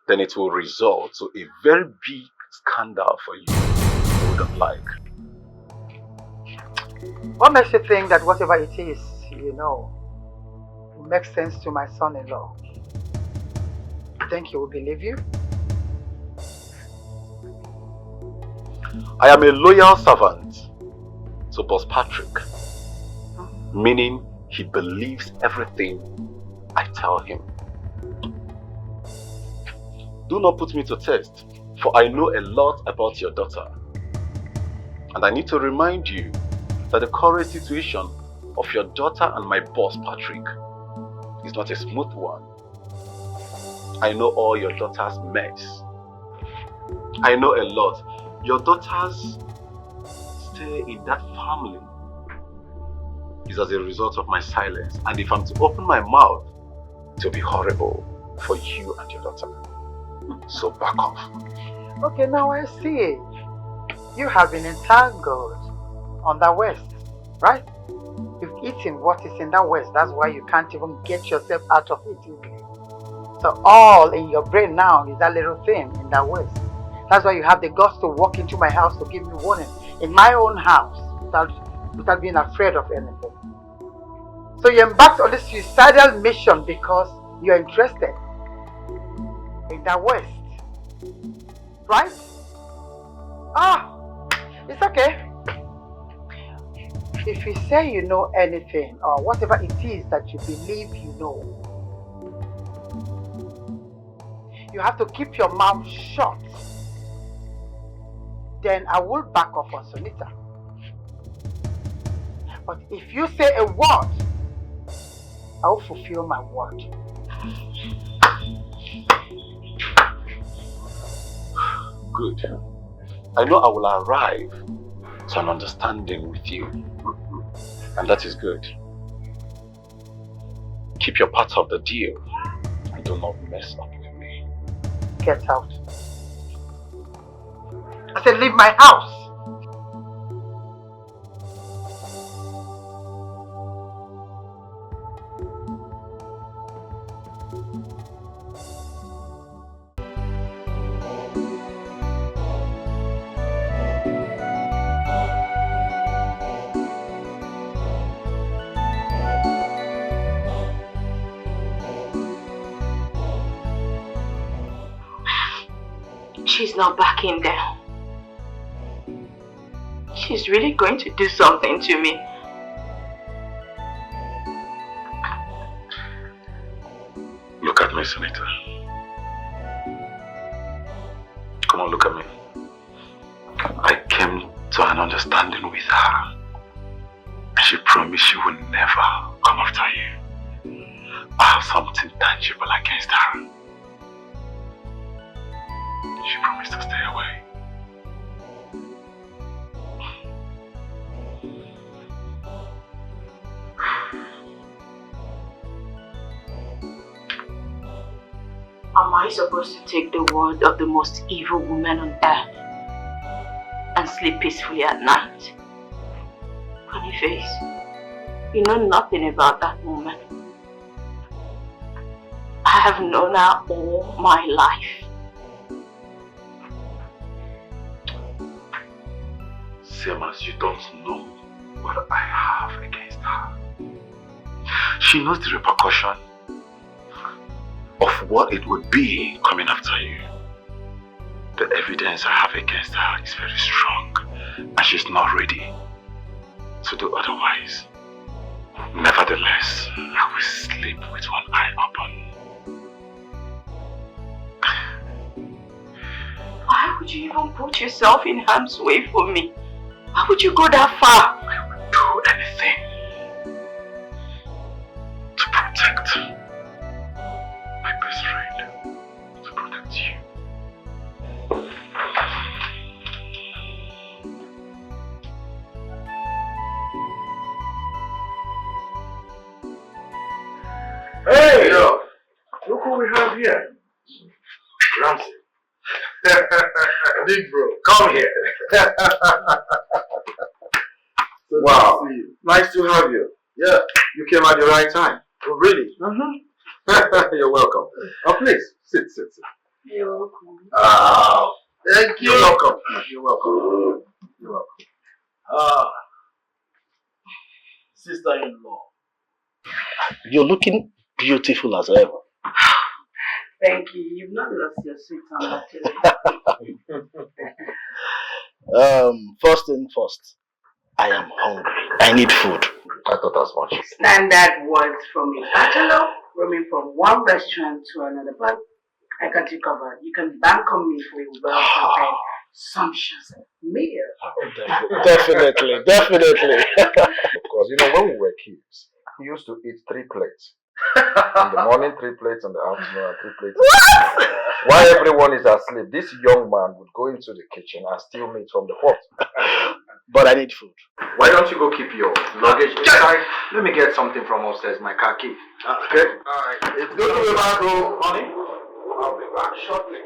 G: then it will result to a very big scandal for you. You wouldn't like.
H: What makes you think that whatever it is, you know, will make sense to my son-in-law. You think he will believe you?
I: I am a loyal servant to Boss Patrick, meaning he believes everything I tell him. Do not put me to test, for I know a lot about your daughter. And I need to remind you that the current situation of your daughter and my boss Patrick is not a smooth one. I know all your daughter's mess. I know a lot. Your daughters stay in that family is as a result of my silence. And if I'm to open my mouth, it will be horrible for you and your daughter. So back off.
H: Okay, now I see. You have been entangled on that west, right? You've eaten what is in that west. That's why you can't even get yourself out of it easily. So all in your brain now is that little thing in that west. That's why you have the guts to walk into my house to give me warning. In my own house, without being afraid of anything. So you embarked on this suicidal mission because you're interested in that west, right? It's okay. If you say you know anything or whatever it is that you believe you know, you have to keep your mouth shut. Then I will back off on Sunita. But if you say a word, I will fulfill my word.
I: Good. I know I will arrive to an understanding with you. And that is good. Keep your part of the deal and do not mess up with me.
H: Get out. I said leave my house.
C: She's not backing down. She's really going to do something to me.
I: Look at me, Sunita. Come on, look at me. I came to an understanding with her. And she promised she would never come after you. I have something tangible against her. She promised to stay away.
C: Am I supposed to take the word of the most evil woman on earth and sleep peacefully at night? Funny face, you know nothing about that woman. I have known her all my life.
I: Same as you don't know what I have against her. She knows the repercussion of what it would be coming after you. The evidence I have against her is very strong and she's not ready to do otherwise. Nevertheless, I will sleep with one eye open.
C: Why would you even put yourself in harm's way for me? Why would you go that far?
I: I would do anything to protect my best friend, to protect you.
F: Hey, yo, look who we have here. Ramsey. Big bro, come here. Wow, nice to have you. Yeah, you came at the right time. Oh, really? You're welcome. Oh, please, sit.
C: You're welcome.
F: Oh, thank you. You're welcome. You're welcome. You're welcome. Sister-in-law. You're looking beautiful as ever.
C: Thank you. You've not lost your sweet tongue, actually.
F: First thing first, I am hungry. I need food.
I: I thought as much.
C: Standard words from a bachelor, roaming from one restaurant to another. But I got you covered. You can bank on me for a well-prepared, sumptuous meal.
F: Definitely.
I: Because, when we were kids, we used to eat 3 plates. In the morning, 3 plates, in the afternoon, and 3 plates.
C: What?
I: While everyone is asleep, this young man would go into the kitchen and steal meat from the pot.
F: But I need food.
J: Why don't you go keep your luggage inside? Let me get something from upstairs, my car key. Okay? Alright. It's good to be back, honey. I'll be back shortly.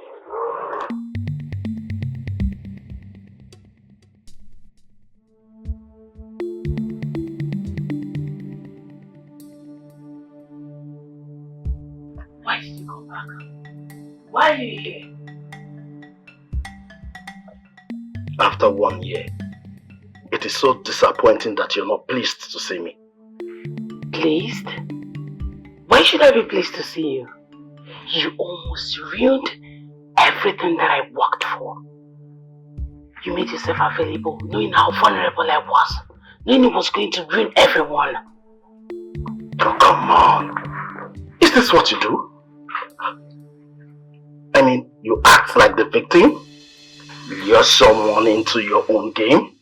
C: Why did you come back? Why are you here?
F: After 1 year, it is so disappointing that you're not pleased to see me.
C: Pleased? Why should I be pleased to see you? You almost ruined everything that I worked for. You made yourself available, knowing how vulnerable I was, knowing it was going to ruin everyone.
F: Oh, come on. Is this what you do? I mean, you act like the victim, lure someone into your own game,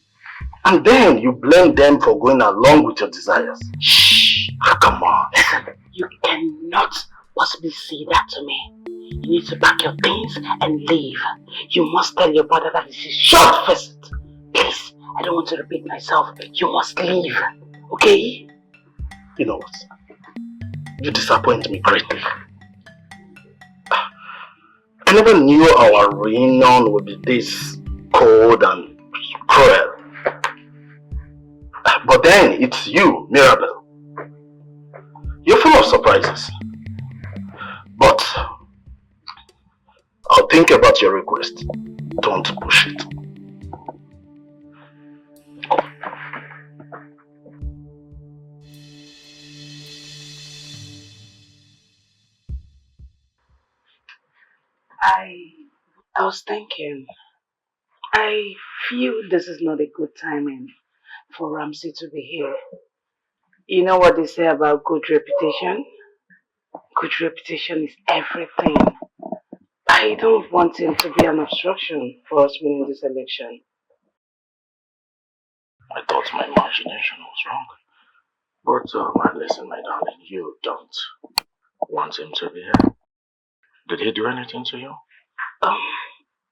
F: and then you blame them for going along with your desires. Shh! Oh, come on.
C: Listen, you cannot possibly say that to me. You need to pack your things and leave. You must tell your brother that this is a short visit. Please, I don't want to repeat myself. You must leave, okay?
F: You know what? You disappoint me greatly. I never knew our reunion would be this cold and cruel. But then it's you, Marital. You're full of surprises. But I'll think about your request. Don't push it.
C: I was thinking, I feel this is not a good timing for Ramsey to be here. You know what they say about good reputation? Good reputation is everything. I don't want him to be an obstruction for us winning this election.
F: I thought my imagination was wrong. But listen, my darling, you don't want him to be here. Did he do anything to you?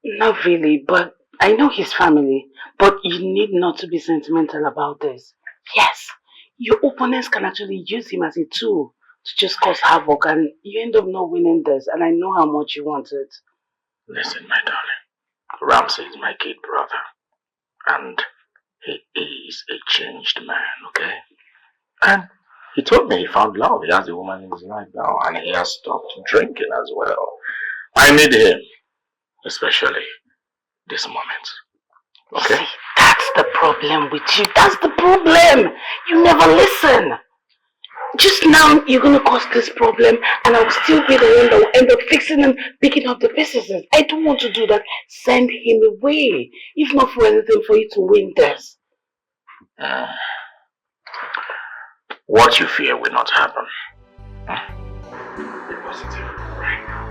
C: Not really, but I know his family. But you need not to be sentimental about this. Yes, your opponents can actually use him as a tool to just cause havoc, and you end up not winning this, and I know how much you want it.
F: Listen, my darling, Ramsey is my kid brother, and he is a changed man, okay? And he told me he found love. He has a woman in his life now, and he has stopped drinking as well. I need him, especially this moment, okay?
C: See, that's the problem with you. That's the problem. You never listen. Just now, you're going to cause this problem, and I'll still be the one that will end up fixing and picking up the pieces. I don't want to do that. Send him away. If not for anything, for you to win this.
F: What you fear will not happen. Be positive right now.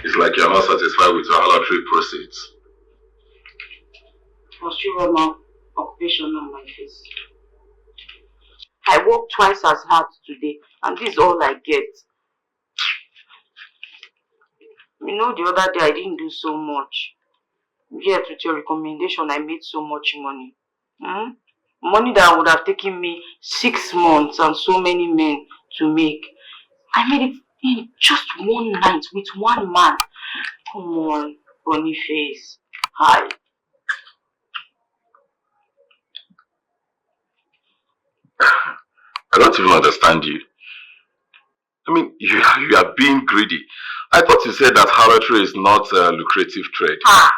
G: It's like you're not satisfied with your lottery proceeds.
C: For sure, my occupation on my face. I worked twice as hard today, and this is all I get. You know, the other day I didn't do so much. Yet with your recommendation, I made so much money. Money that would have taken me 6 months and so many men to make. I made it in just one night with one man. Come on, Boniface. Hi.
G: I don't even understand you. I mean, you are being greedy.
F: I thought you said that harlotry is not a lucrative trade.
C: Ah,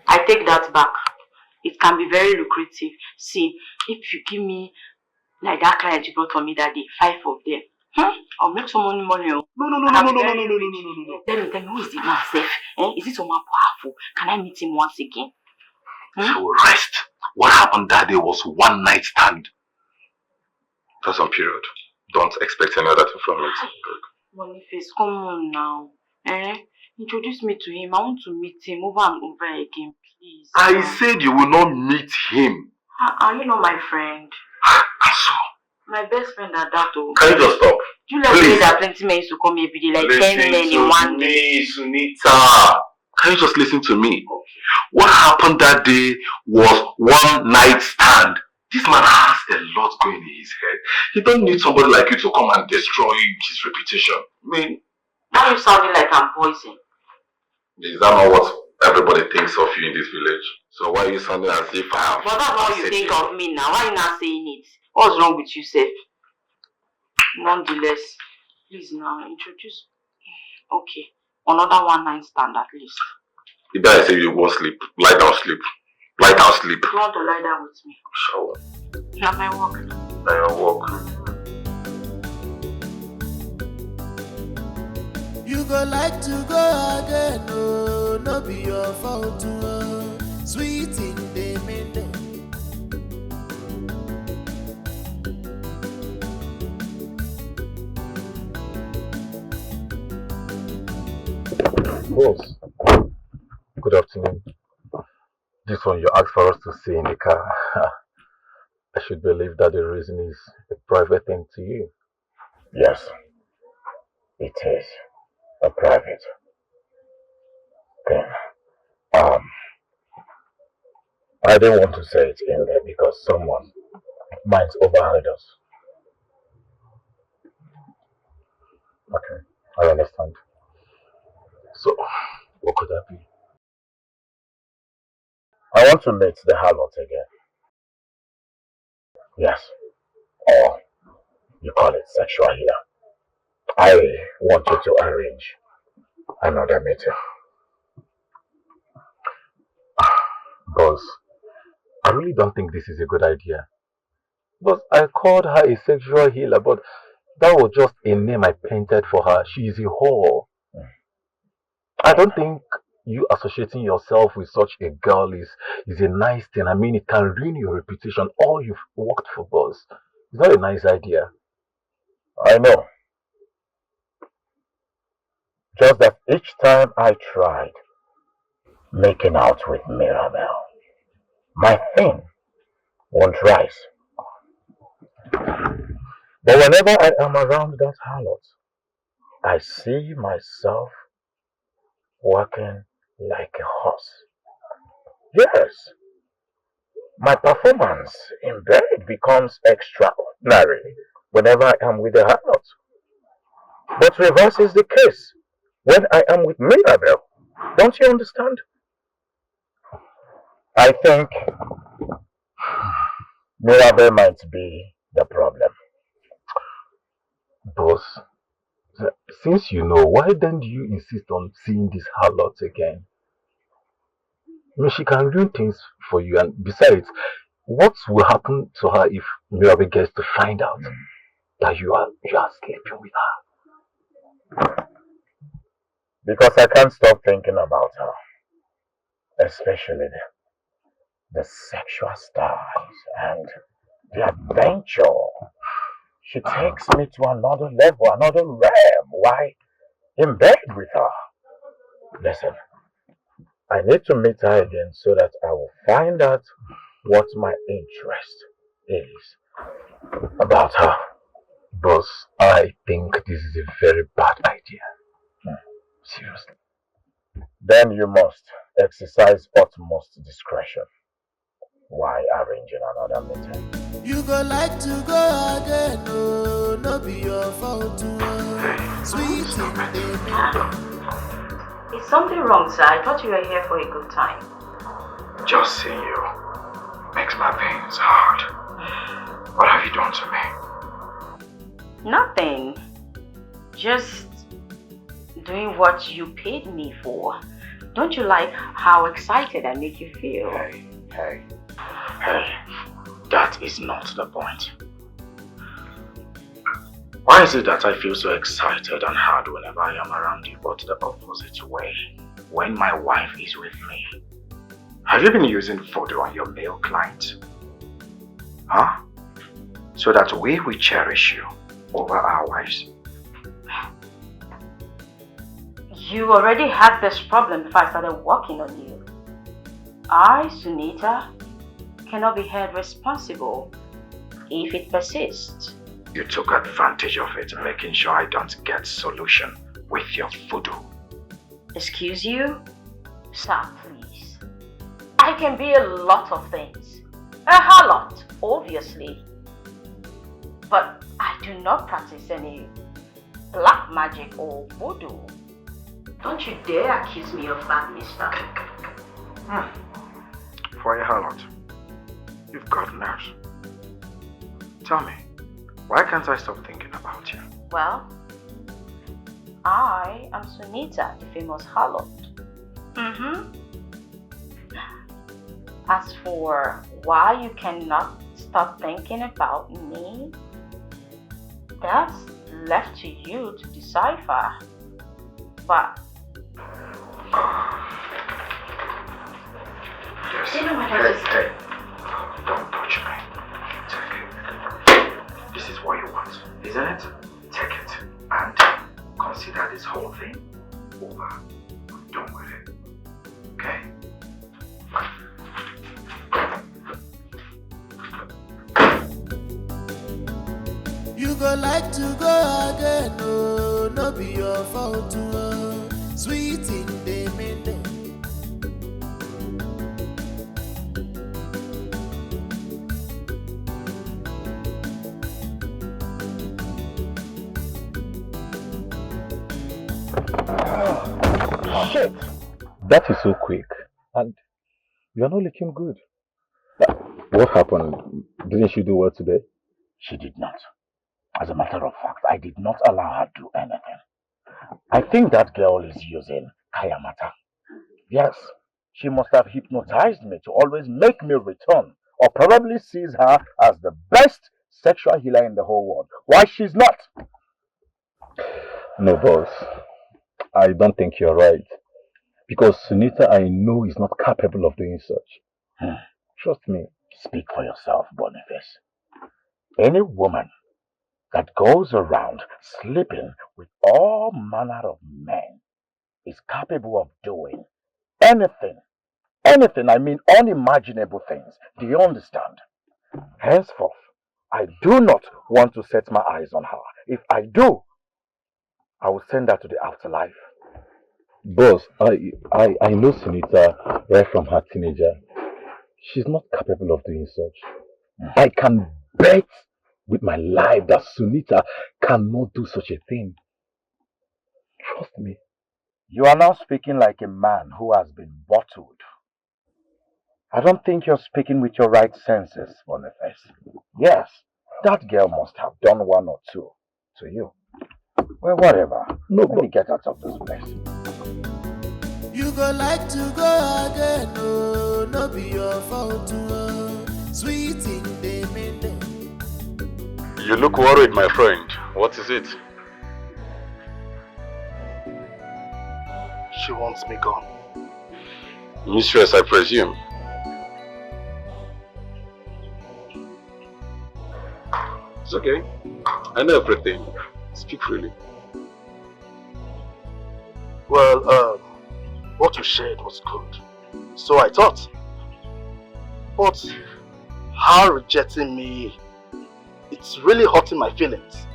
C: I take that back. It can be very lucrative. See, if you give me, like that client you brought for me that day, 5 of them, I'll make some money.
F: No.
C: Let me tell you, who is the man safe? Is it someone powerful? Can I meet him once again?
F: So rest. What happened that day was one night stand. That's on period. Don't expect any other thing from it.
C: Boniface, come on now. Introduce me to him. I want to meet him over and over again, please.
F: I said you will not meet him.
C: Are you not my friend?
F: So?
C: My best friend at that.
F: Can you just stop?
C: You like me that plenty men used to come every day, like 10 men in one day.
F: Sunita. Can you just listen to me? Okay. What happened that day was one night stand. This man has a lot going in his head. He don't need somebody like you to come and destroy his reputation. I mean,
C: now you're sounding like I'm poison.
F: Is that not what everybody thinks of you in this village? So why are you sounding as if I have...
C: But that's how you think of me now. Why are you not saying it? What's wrong with you, Seth? Nonetheless, please now introduce... Okay, another one night stand at least.
F: If I say you won't sleep, lie down, sleep. Lie down, sleep.
C: You want to lie down with me?
F: Sure.
C: Not my work.
F: Not your work.
A: You go like to go again, oh, no be your fault, oh. Sweet in the middle.
I: Boss, good afternoon. This one you asked for us to see in the car. I should believe that the reason is a private thing to you.
G: Yes, it is a private thing. I didn't want to say it in there because someone might overheard us.
I: Okay, I understand. So, what could that be?
G: I want to meet the Harlot again. Yes. Or you call it sexual healer. I want you to arrange another meeting.
I: Boss, I really don't think this is a good idea. But I called her a sexual healer, but that was just a name I painted for her. She is a whore. I don't think you associating yourself with such a girl is a nice thing. I mean, it can ruin your reputation. All you've worked for, boss. It's not a nice idea.
G: I know. Just that each time I tried making out with Marital, my thing won't rise. But whenever I am around that Harlot, I see myself working like a horse. Yes, my performance in bed becomes extraordinary whenever I am with the Harlot. But reverse is the case when I am with Marital. Don't you understand? I think Marital might be the problem.
I: Boss, since you know, why then do you insist on seeing this Harlot again? I mean, she can ruin things for you, and besides, what will happen to her if Marital gets to find out that you are sleeping with her?
G: Because I can't stop thinking about her, especially the sexual styles and the adventure. She takes me to another level, another realm. Why in bed with her? Listen, I need to meet her again so that I will find out what my interest is about her.
I: Boss, I think this is a very bad idea. Seriously.
G: Then you must exercise utmost discretion while arranging another meeting.
A: You go like to go again, oh, no be your fault, oh. Sweet in the middle.
C: Is something wrong, sir? I thought you were here for a good time.
F: Just seeing you makes my veins hard. What have you done to me?
C: Nothing. Just doing what you paid me for. Don't you like how excited I make you feel?
F: Hey, that is not the point. Why is it that I feel so excited and hard whenever I am around you, but the opposite way when my wife is with me? Have you been using photo on your male client? Huh? So that we will cherish you over our wives?
C: You already had this problem before I started working on you. I, Sunita, cannot be held responsible if it persists.
F: You took advantage of it, making sure I don't get solution with your voodoo.
C: Excuse you? Sir, please. I can be a lot of things. A harlot, obviously. But I do not practice any black magic or voodoo. Don't you dare accuse me of that, mister.
F: For a harlot, you've got nerves. Tell me, why can't I stop thinking about you?
C: Well, I am Sunita, the famous harlot. As for why you cannot stop thinking about me, that's left to you to decipher. But
F: Yes.
C: You know what
F: Hey, don't touch me. Take it. This is what you want, isn't it? Take it and consider this whole thing over. I'm done with it. Okay?
A: You go like to go again, oh, no be your fault, oh. Sweet in the middle.
I: Shit! That is so quick. And you're not looking good. What happened? Didn't she do well today?
F: She did not. As a matter of fact, I did not allow her to do anything. I think that girl is using Kayamata. Yes, she must have hypnotized me to always make me return, or probably sees her as the best sexual healer in the whole world. Why she's not?
I: No, boss. I don't think you're right. Because Sunita, I know, is not capable of doing such. Trust me.
F: Speak for yourself, Boniface. Any woman that goes around sleeping with all manner of men is capable of doing anything, I mean unimaginable things. Do you understand? Henceforth, I do not want to set my eyes on her. If I do, I will send her to the afterlife.
I: Boss, I know Sunita right from her teenager. She's not capable of doing such. I can bet with my life that Sunita cannot do such a thing. Trust me.
F: You are now speaking like a man who has been bottled. I don't think you're speaking with your right senses, Boniface. Yes, that girl must have done one or two to you. Well, whatever. No, let me get out of this place.
A: You go like to go again, oh, no be your fault, oh. Sweet in the middle.
K: You look worried, my friend. What is it?
J: She wants me gone.
K: Mistress, I presume. It's okay. I know everything. Speak freely.
J: Well, what you shared was good. So I thought. But her rejecting me, it's really hurting my feelings.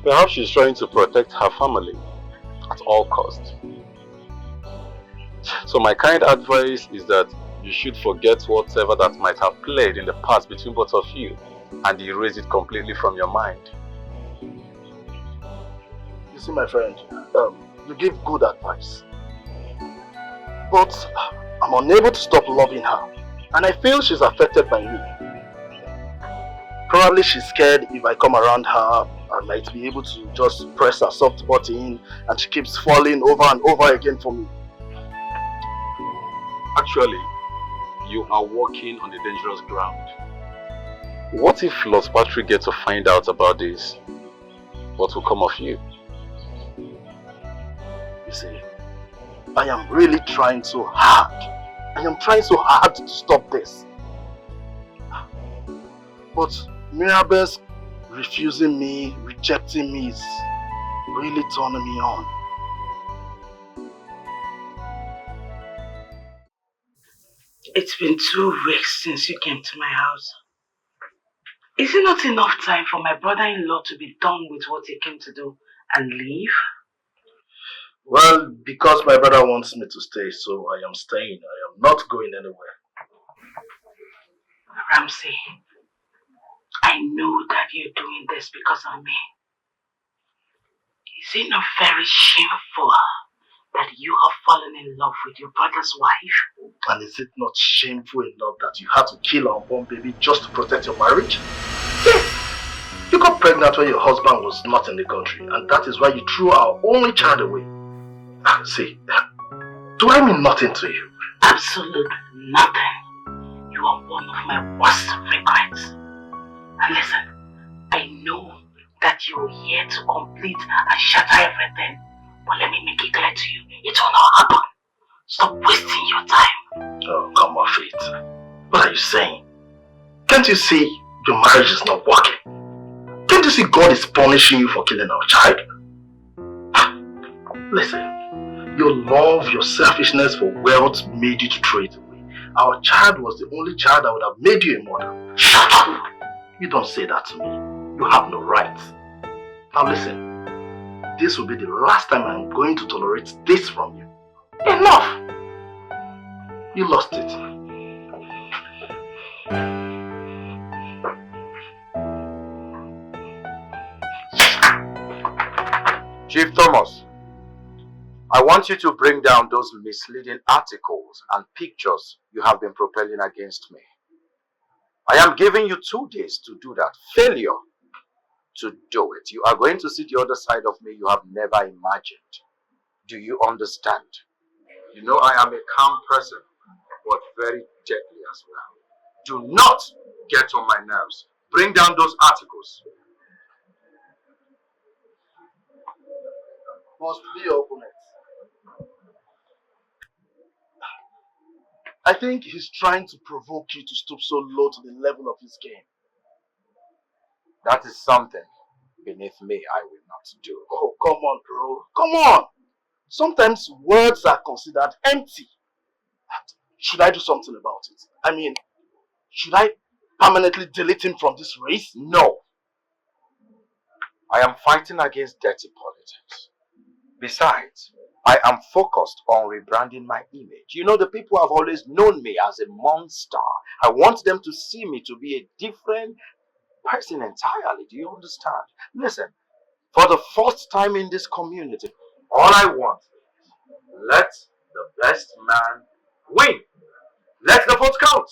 K: Perhaps she's trying to protect her family at all costs. So my kind advice is that you should forget whatever that might have played in the past between both of you and erase it completely from your mind.
J: You see, my friend, you give good advice. But I'm unable to stop loving her. And I feel she's affected by me. Probably she's scared if I come around her, I might be able to just press a soft button and she keeps falling over and over again for me.
K: Actually, you are walking on a dangerous ground. What if Lord Patrick gets to find out about this? What will come of you?
J: You see, I am really trying so hard. I am trying so hard to stop this. But Mirabel's refusing me, rejecting me is really turning me on.
D: It's been 2 weeks since you came to my house. Is it not enough time for my brother-in-law to be done with what he came to do and leave?
J: Well, because my brother wants me to stay, so I am staying. I am not going anywhere.
D: Ramsey, I know that you're doing this because of me. Is it not very shameful that you have fallen in love with your brother's wife?
J: And is it not shameful enough that you had to kill our unborn baby just to protect your marriage? Yes! You got pregnant when your husband was not in the country, and that is why you threw our only child away. See, do I mean nothing to you?
D: Absolute nothing. You are one of my worst regrets. And listen, I know that you're here to complete and shatter everything. But let me make it clear to you, it will not happen. Stop wasting your time.
J: Oh, come on, Faith. What are you saying? Can't you see your marriage is not working? Can't you see God is punishing you for killing our child? Listen, your love, your selfishness for wealth made you to throw it away. Our child was the only child that would have made you a mother. Shut up! You don't say that to me. You have no right. Now listen. This will be the last time I'm going to tolerate this from you. Enough! You lost it.
L: Chief Thomas, I want you to bring down those misleading articles and pictures you have been propelling against me. I am giving you 2 days to do that. Failure to do it, you are going to see the other side of me you have never imagined. Do you understand? You know I am a calm person, but very deadly as well. Do not get on my nerves. Bring down those articles.
J: Must be your opponent. I think he's trying to provoke you to stoop so low to the level of his game.
L: That is something beneath me I will not do.
J: Oh, come on, bro. Come on. Sometimes words are considered empty. Should I do something about it? I mean, should I permanently delete him from this race?
L: No. I am fighting against dirty politics. Besides, I am focused on rebranding my image. You know, the people have always known me as a monster. I want them to see me to be a different person entirely. Do you understand? Listen, for the first time in this community, all I want is let the best man win. Let the vote count.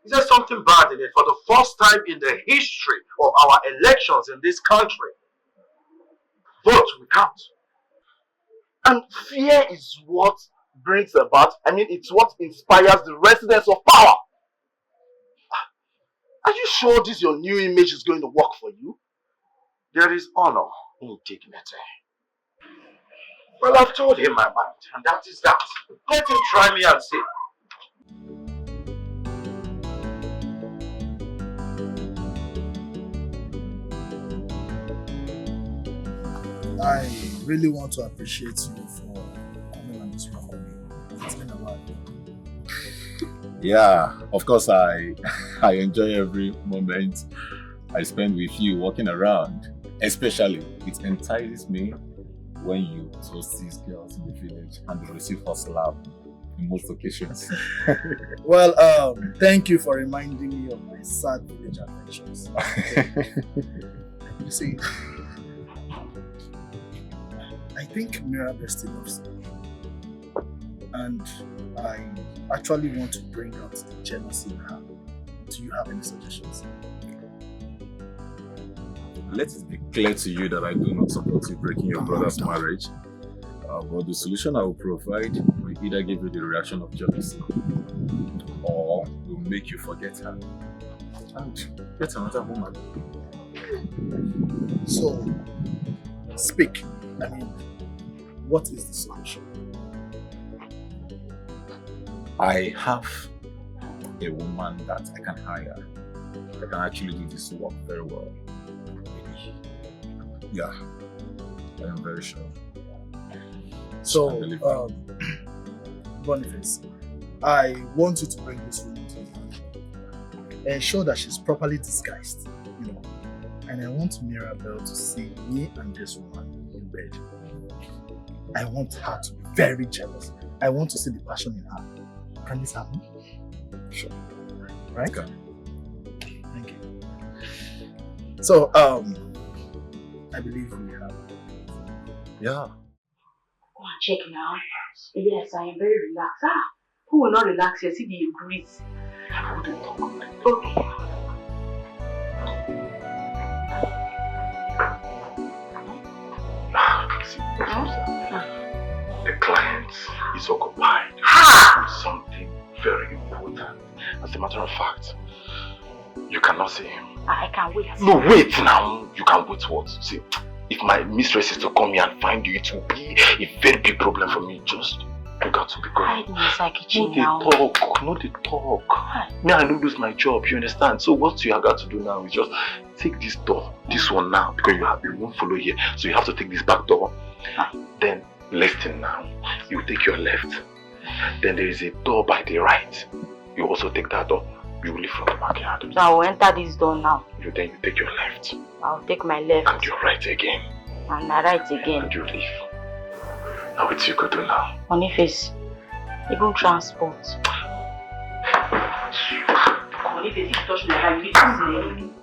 L: Is there something bad in it? For the first time in the history of our elections in this country, vote will count.
J: And fear is what brings about, it's what inspires the residents of power. Are you sure this your new image is going to work for you?
L: There is honor in dignity. Well, I've told him my mind, and that is that. Let him try me and see.
M: I really want to appreciate you for coming on this walk with me. It's been a while.
I: Yeah, of course I enjoy every moment I spend with you walking around. Especially, it entices me when you toast these girls in the village and they receive her slap in most occasions.
M: Well, thank you for reminding me of my sad village adventures. You see, I think Mirabel still loves me. And I actually want to bring out the jealousy in her. Do you have any suggestions?
I: let it be clear to you that I do not support you breaking your brother's marriage. But the solution I will provide will either give you the reaction of jealousy or will make you forget her and get another woman.
M: So, speak. I mean, what is the solution?
I: I have a woman that I can hire that can actually do this work very well. Yeah, I am very sure.
M: So, Boniface, I want you to bring this woman to me. Ensure that she's properly disguised, you know. And I want Marital to see me and this woman in bed. I want her to be very jealous. I want to see the passion in her. Can this happen?
I: Sure.
M: Right? Okay. Thank you. So, I believe we have.
I: Yeah.
C: Go and check now. Yes, I am very relaxed. Who will not relax? You see the breeze. I wouldn't talk. Okay.
F: The client is occupied with something very important. As a matter of fact, you cannot see him.
C: I can wait.
F: No, wait now. You can wait what? See, if my mistress is to come here and find you, it will be a very big problem for me. Just, you got to be going.
C: No,
F: they talk. Me, I don't lose my job, you understand? So what you have got to do now is just take this door, this one now, because you won't follow here. So you have to take this back door. Then, listen now, you take your left. Then there is a door by the right. You also take that door. You will leave from the backyard.
C: So I will enter this door now.
F: Then you take your left.
C: I'll take my left.
F: And your right again.
C: And my right again.
F: And you leave. Now what you could do now?
C: Boniface, even transport. Boniface, if you touch me like that, you